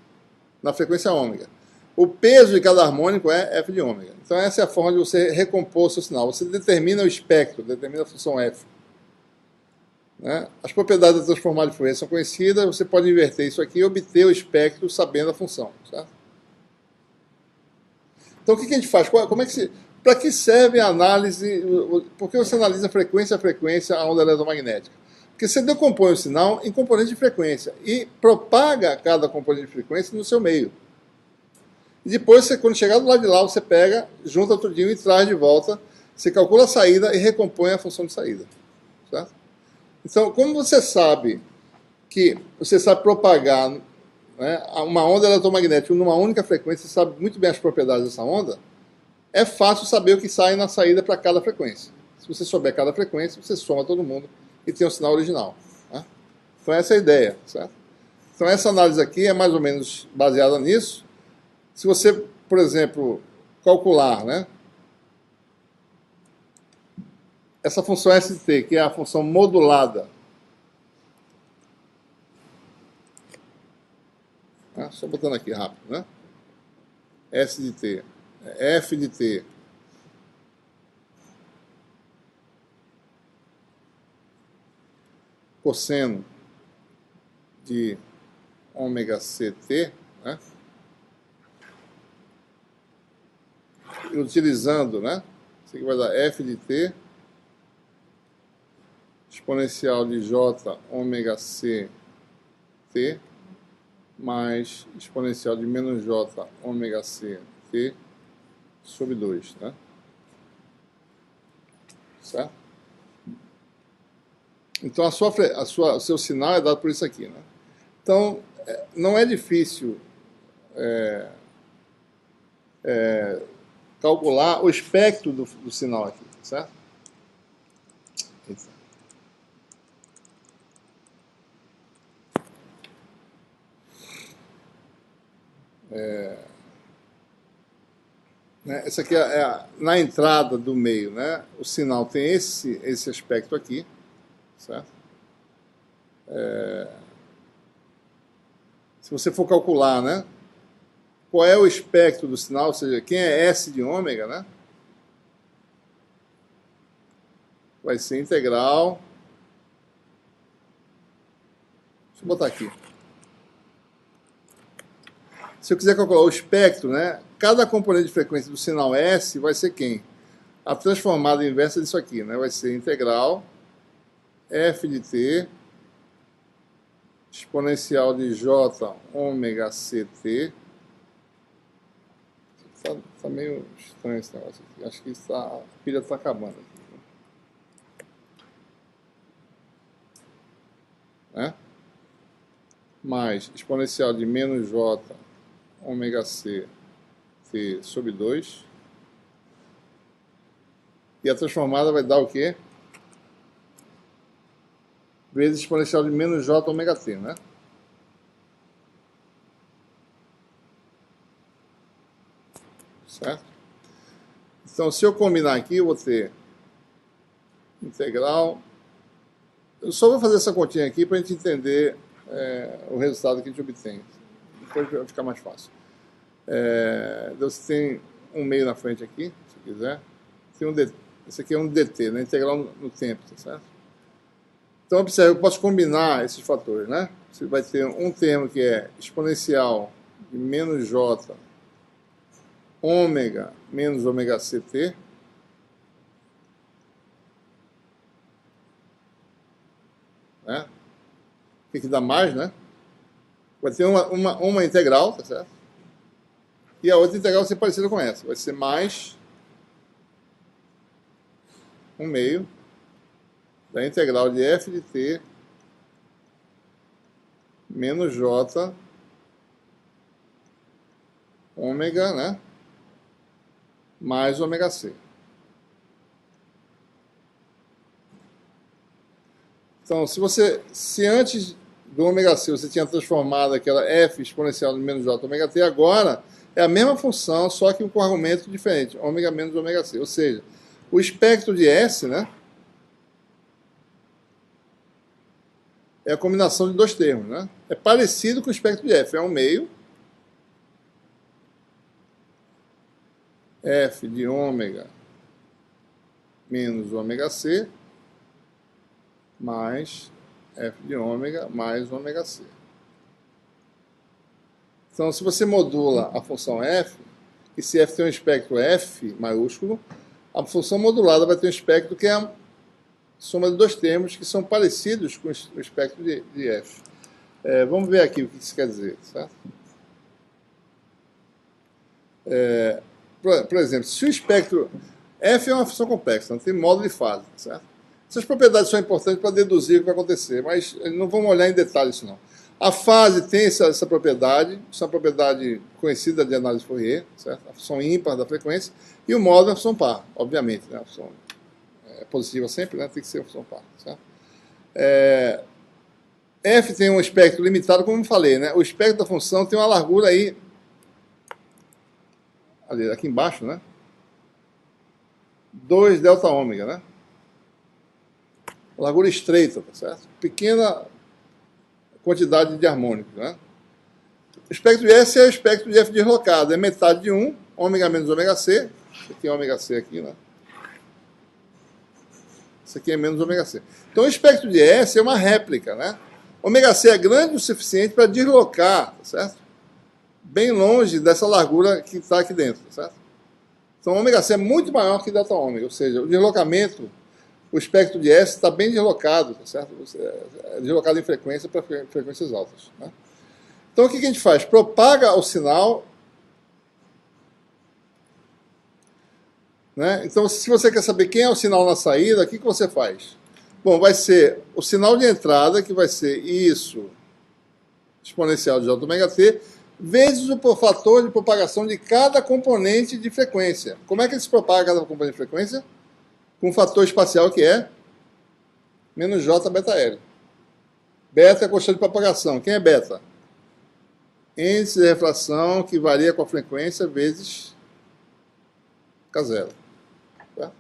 na frequência ômega. O peso de cada harmônico é f de ômega. Então essa é a forma de você recompor o seu sinal. Você determina o espectro, determina a função f. Né? As propriedades da transformada de Fourier são conhecidas, você pode inverter isso aqui e obter o espectro sabendo a função. Certo? Então o que a gente faz? Para que serve a análise? Por que você analisa frequência a frequência a onda eletromagnética? Porque você decompõe o sinal em componentes de frequência e propaga cada componente de frequência no seu meio. E depois, quando chegar do lado de lá, você pega, junta tudinho e traz de volta, você calcula a saída e recompõe a função de saída. Certo? Então, como você sabe propagar, né, uma onda eletromagnética numa única frequência, você sabe muito bem as propriedades dessa onda, é fácil saber o que sai na saída para cada frequência. Se você souber cada frequência, você soma todo mundo e tem o sinal original. Né? Então essa é a ideia. Certo? Então essa análise aqui é mais ou menos baseada nisso. Se você, por exemplo, calcular, né, essa função S de t, que é a função modulada, né? Só botando aqui rápido, né? S de t, f de t cosseno de ômega ct, né? E utilizando, né? Isso aqui vai dar f de t exponencial de j ômega c t mais exponencial de menos j ômega c t sobre 2, né? Certo? Então o seu sinal é dado por isso aqui, né? Então não é difícil calcular o espectro do sinal aqui, certo? Né? Essa aqui na entrada do meio, né? O sinal tem esse aspecto aqui, certo? Se você for calcular, né? Qual é o espectro do sinal, ou seja, quem é S de ômega, né? Vai ser integral. Deixa eu botar aqui. Se eu quiser calcular o espectro, né? Cada componente de frequência do sinal S vai ser quem? A transformada inversa disso aqui, né? Vai ser integral f de t exponencial de j ômega ct. Tá meio estranho esse negócio aqui. Acho que a pilha está acabando aqui. Né? Mais exponencial de menos j ômega c t sobre 2. E a transformada vai dar o quê? Vezes exponencial de menos j ômega t, né? Certo? Então, se eu combinar aqui, eu vou ter integral. Eu só vou fazer essa continha aqui para a gente entender o resultado que a gente obtém. Depois vai ficar mais fácil. Você tem um meio na frente aqui, se quiser. Tem esse aqui é um dt, né? Integral no tempo, tá certo? Então, observe, eu posso combinar esses fatores, né? Você vai ter um termo que é exponencial de menos j ômega menos ômega ct, né? O que dá mais, né? Vai ter uma integral, tá certo? E a outra integral vai ser parecida com essa. Vai ser mais 1/2 da integral de f de t menos j ômega, né? Mais ômega c. Então, se antes do ômega c você tinha transformado aquela f exponencial de menos j ômega t, agora é a mesma função, só que com argumento diferente, ômega menos ômega c. Ou seja, o espectro de S, né, é a combinação de dois termos, né? É parecido com o espectro de F, é 1/2 f de ômega menos ômega c mais f de ômega mais ômega c. Então, se você modula a função f, e se f tem um espectro f maiúsculo, a função modulada vai ter um espectro que é a soma de dois termos que são parecidos com o espectro de f. Vamos ver aqui o que isso quer dizer, certo? Por exemplo, se o espectro f é uma função complexa, não tem módulo de fase, certo? Essas propriedades são importantes para deduzir o que vai acontecer, mas não vamos olhar em detalhe isso não. A fase tem essa propriedade, isso é uma propriedade conhecida de análise Fourier, certo? A função ímpar da frequência, e o módulo é a função par, obviamente, né? A função positiva sempre, né? Tem que ser a função par, certo? F tem um espectro limitado, como eu falei, né? O espectro da função tem uma largura aí, ali, aqui embaixo, né? 2 delta ômega, né? largura estreita, tá certo? Pequena quantidade de harmônicos, né? O espectro de S é o espectro de F deslocado, é metade de 1, ômega menos ômega C, isso aqui é ômega C aqui, né? Isso aqui é menos ômega C. Então o espectro de S é uma réplica, né? Ômega C é grande o suficiente para deslocar, tá certo? Bem longe dessa largura que está aqui dentro, tá certo? Então ômega C é muito maior que delta ômega, ou seja, o deslocamento, o espectro de S está bem deslocado, tá certo? É deslocado em frequência para frequências altas, né? Então o que a gente faz? Propaga o sinal, né? Então se você quer saber quem é o sinal na saída, o que você faz? Bom, vai ser o sinal de entrada, que vai ser isso, exponencial de j-ômega-t, vezes o fator de propagação de cada componente de frequência. Como é que ele se propaga cada componente de frequência? Com um fator espacial que é menos j beta L. Beta é a constante de propagação. Quem é beta? Índice de refração que varia com a frequência vezes K0. Tá?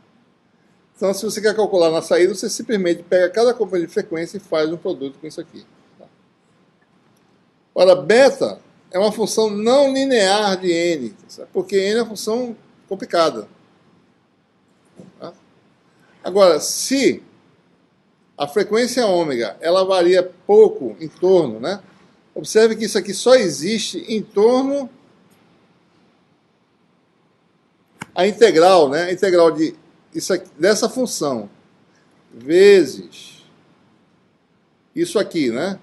Então, se você quer calcular na saída, você simplesmente pega cada componente de frequência e faz um produto com isso aqui. Tá? Ora, beta é uma função não linear de n, tá? Porque n é uma função complicada. Tá? Agora, se a frequência ômega ela varia pouco em torno, né? Observe que isso aqui só existe em torno a integral, né? A integral de isso aqui, dessa função vezes isso aqui, né?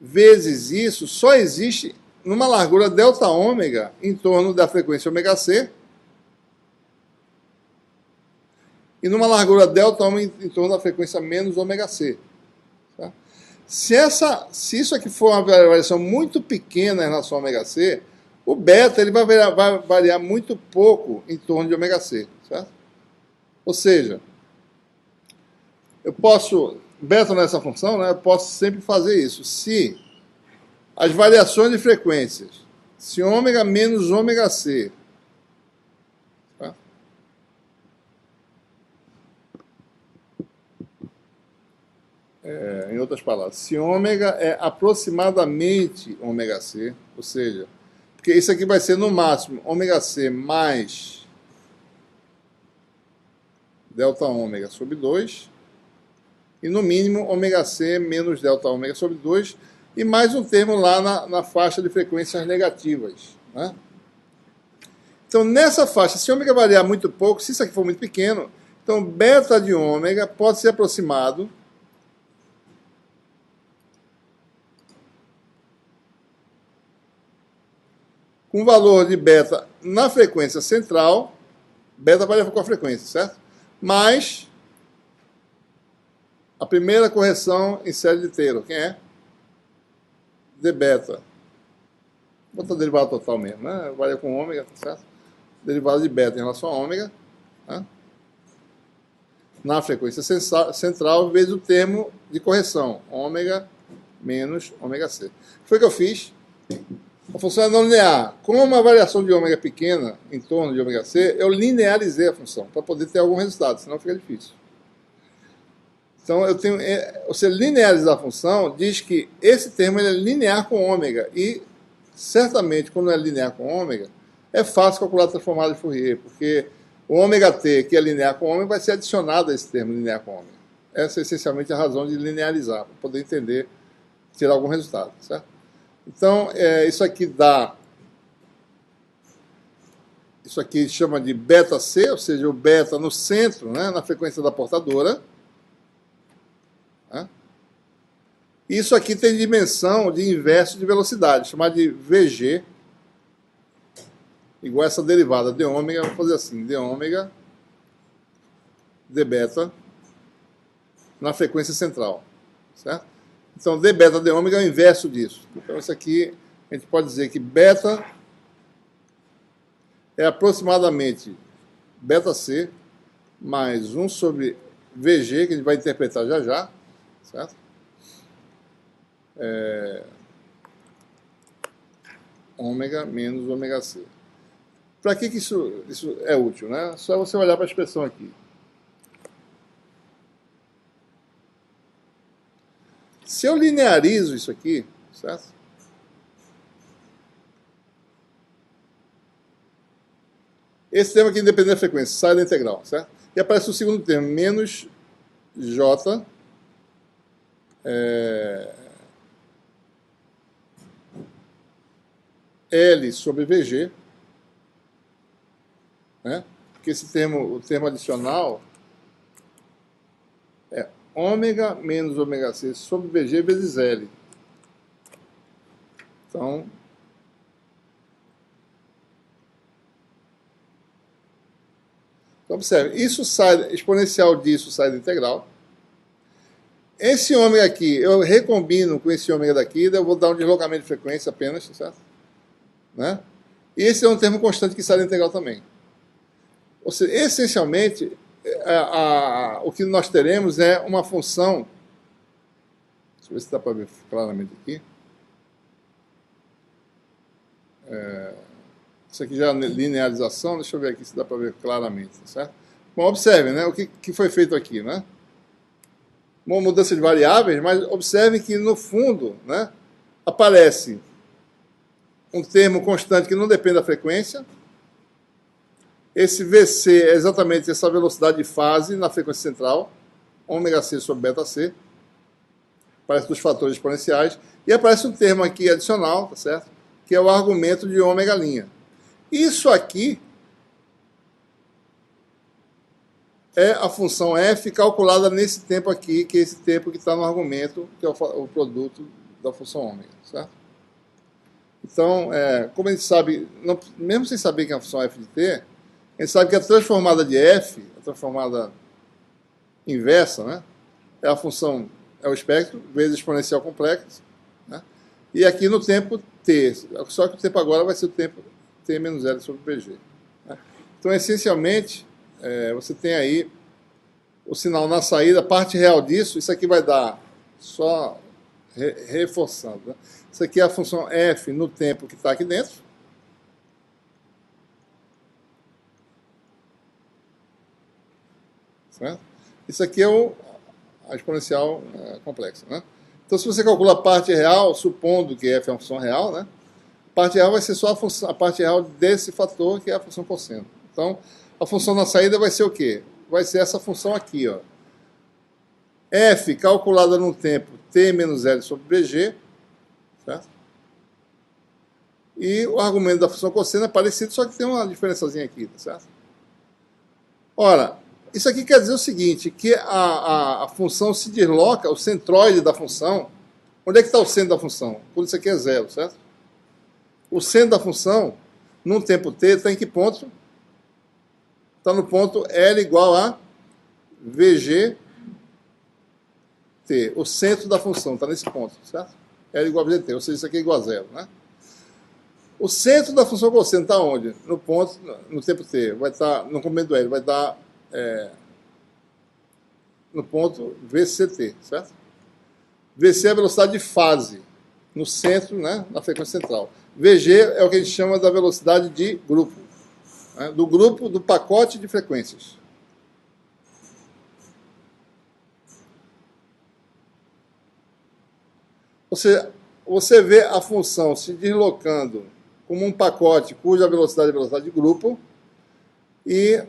Vezes isso só existe numa largura delta ômega em torno da frequência ômega c e numa largura delta ômega em torno da frequência menos ômega c. Tá? Se isso aqui for uma variação muito pequena em relação ao ômega c, o beta ele vai variar muito pouco em torno de ômega c. Certo? Ou seja, eu posso, beta nessa função, né, eu posso sempre fazer isso. Se as variações de frequências, se ômega menos ômega c, tá? Em outras palavras, se ômega é aproximadamente ômega c, ou seja, porque isso aqui vai ser no máximo ômega c mais delta ômega sobre 2, e no mínimo ômega c menos delta ômega sobre 2, e mais um termo lá na faixa de frequências negativas. Né? Então, nessa faixa, se ômega variar muito pouco, se isso aqui for muito pequeno, então beta de ômega pode ser aproximado com valor de beta na frequência central, beta varia com a frequência, certo? Mais a primeira correção em série de Taylor, quem é? D beta. Vou botar derivada total mesmo, né? Varia com ômega, tá certo? Derivada de beta em relação a ômega, né? Na frequência central, vezes o termo de correção, ômega menos ômega c. Foi o que eu fiz. A função é não linear. Como uma variação de ômega pequena em torno de ômega c, eu linearizei a função para poder ter algum resultado, senão fica difícil. Então, você linearizar a função diz que esse termo ele é linear com ômega. E, certamente, quando é linear com ômega, é fácil calcular a transformada de Fourier, porque o ômega t, que é linear com ômega, vai ser adicionado a esse termo linear com ômega. Essa é essencialmente a razão de linearizar, para poder entender, tirar algum resultado. Certo? Então, isso aqui dá... Isso aqui chama de beta c, ou seja, o beta no centro, né, na frequência da portadora. Isso aqui tem dimensão de inverso de velocidade, chamada de VG, igual essa derivada de ômega, vou fazer assim, de ômega, de beta, na frequência central, certo? Então, d beta de ômega é o inverso disso. Então, isso aqui, a gente pode dizer que beta é aproximadamente beta c mais 1 sobre VG, que a gente vai interpretar já já, certo? Ômega menos ômega c. Para que isso é útil? Né? Só você olhar para a expressão aqui. Se eu linearizo isso aqui, certo? Esse termo aqui, independente da frequência, sai da integral, certo? E aparece o segundo termo, menos J L sobre VG, né? Porque esse termo, o termo adicional é ômega menos ômega C sobre VG vezes L. Então, observe, isso sai, exponencial disso sai da integral. Esse ômega aqui, eu recombino com esse ômega daqui, eu vou dar um deslocamento de frequência apenas, certo? Né? E esse é um termo constante que sai da integral também. Ou seja, essencialmente, o que nós teremos é uma função. Deixa eu ver se dá para ver claramente aqui. Isso aqui já é linearização, deixa eu ver aqui se dá para ver claramente, certo? Bom, observe, né, o que foi feito aqui, né? Uma mudança de variáveis, mas observe que no fundo, né, aparece um termo constante que não depende da frequência. Esse VC é exatamente essa velocidade de fase na frequência central, ômega C sobre beta C. Aparece dos fatores exponenciais. E aparece um termo aqui adicional, tá certo? Que é o argumento de ômega linha. Isso aqui é a função f calculada nesse tempo aqui, que é esse tempo que está no argumento, que é o produto da função ômega, certo? Então, como a gente sabe, mesmo sem saber que é a função f de t, a gente sabe que a transformada de f, a transformada inversa, né, é a função, é o espectro, vezes exponencial complexo, né, e aqui no tempo t, só que o tempo agora vai ser o tempo t menos L sobre PG. Né. Então, essencialmente, você tem aí o sinal na saída, a parte real disso, isso aqui vai dar, só reforçando, né, isso aqui é a função f no tempo que está aqui dentro. Certo? Isso aqui é a exponencial complexa. Né? Então, se você calcula a parte real, supondo que f é uma função real, né? A parte real vai ser só a parte real desse fator, que é a função cosseno. Então, a função na saída vai ser o quê? Vai ser essa função aqui, ó. F calculada no tempo t menos L sobre BG, certo? E o argumento da função cosseno é parecido, só que tem uma diferençazinha aqui, tá certo? Ora, isso aqui quer dizer o seguinte, que a função se desloca, o centroide da função, onde é que está o centro da função? Quando isso aqui é zero, certo? O centro da função, num tempo t, está em que ponto? Está no ponto L igual a VG t. O centro da função está nesse ponto, certo? L igual a VGT, ou seja, isso aqui é igual a zero, né? O centro da função cosseno está onde? No ponto, no tempo t, vai estar, no comprimento do L, vai estar no ponto VCT, certo? VC é a velocidade de fase, no centro, né, na frequência central. VG é o que a gente chama da velocidade de grupo, né, do grupo do pacote de frequências. Ou seja, você vê a função se deslocando como um pacote cuja velocidade é a velocidade de grupo e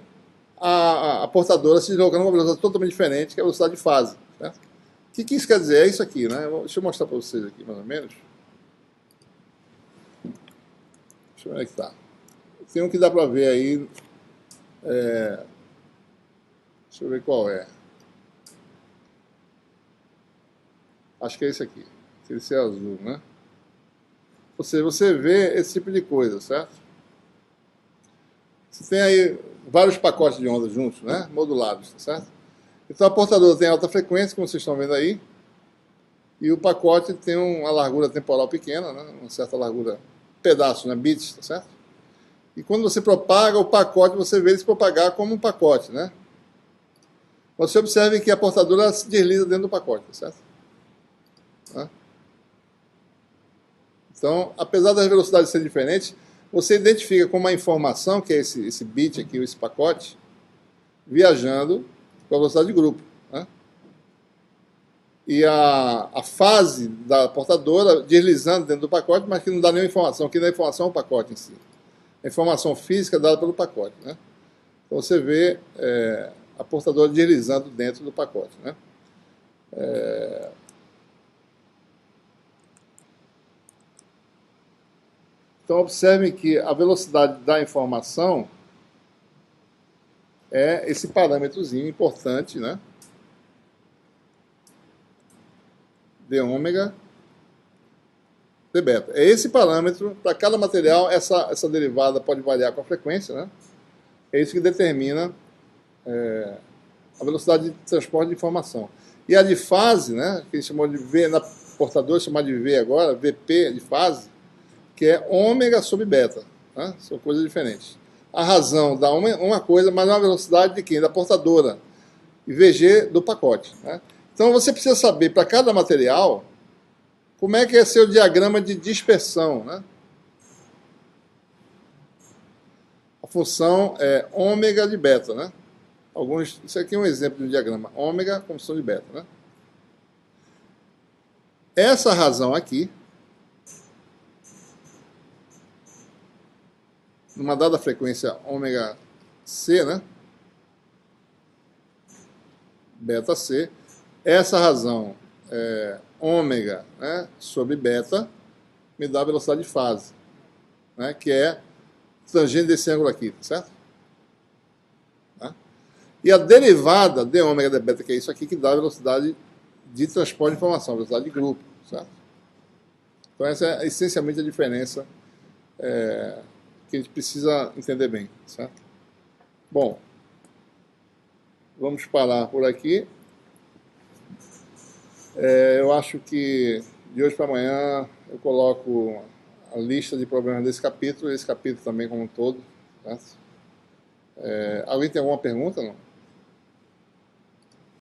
a portadora se deslocando com uma velocidade totalmente diferente, que é a velocidade de fase. Certo? O que isso quer dizer? É isso aqui, né? Deixa eu mostrar para vocês aqui, mais ou menos. Deixa eu ver onde é que está. Tem um que dá para ver aí. Deixa eu ver qual é. Acho que é esse aqui. Esse é azul, né? Ou seja, você vê esse tipo de coisa, certo? Você tem aí vários pacotes de ondas juntos, né? Modulados, certo? Então a portadora tem alta frequência, como vocês estão vendo aí, e o pacote tem uma largura temporal pequena, né? Uma certa largura, pedaço, né? Bits, tá certo? E quando você propaga o pacote, você vê ele se propagar como um pacote, né? Você observe que a portadora se desliza dentro do pacote, tá certo? Né? Então, apesar das velocidades serem diferentes, você identifica como uma informação, que é esse bit aqui, esse pacote, viajando com a velocidade de grupo. Né? e a fase da portadora deslizando dentro do pacote, mas que não dá nenhuma informação, que não é informação é o pacote em si. A informação física é dada pelo pacote, né? Então você vê a portadora deslizando dentro do pacote, né? Então observem que a velocidade da informação é esse parâmetrozinho importante, né? De ômega de beta. É esse parâmetro, para cada material, essa derivada pode variar com a frequência, né? É isso que determina a velocidade de transporte de informação. E a de fase, né, que a gente chamou de V, na portadora chamada de V agora, VP de fase, que é ômega sobre beta. Né? São coisas diferentes. A razão dá uma coisa, mas não a velocidade de quem? Da portadora. E VG do pacote. Né? Então você precisa saber, para cada material, como é que é seu diagrama de dispersão. Né? A função é ômega de beta. Né? Isso aqui é um exemplo de um diagrama. Ômega com função de beta. Né? Essa razão aqui, numa dada frequência ômega C, né? Beta C, essa razão ômega, né, sobre beta me dá a velocidade de fase, né, que é tangente desse ângulo aqui, certo? Tá? E a derivada de ômega de beta, que é isso aqui, que dá a velocidade de transporte de informação, a velocidade de grupo, certo? Então essa é essencialmente a diferença que a gente precisa entender bem, certo? Bom, vamos parar por aqui. Eu acho que de hoje para amanhã eu coloco a lista de problemas desse capítulo e esse capítulo também como um todo. Certo? Alguém tem alguma pergunta? Não?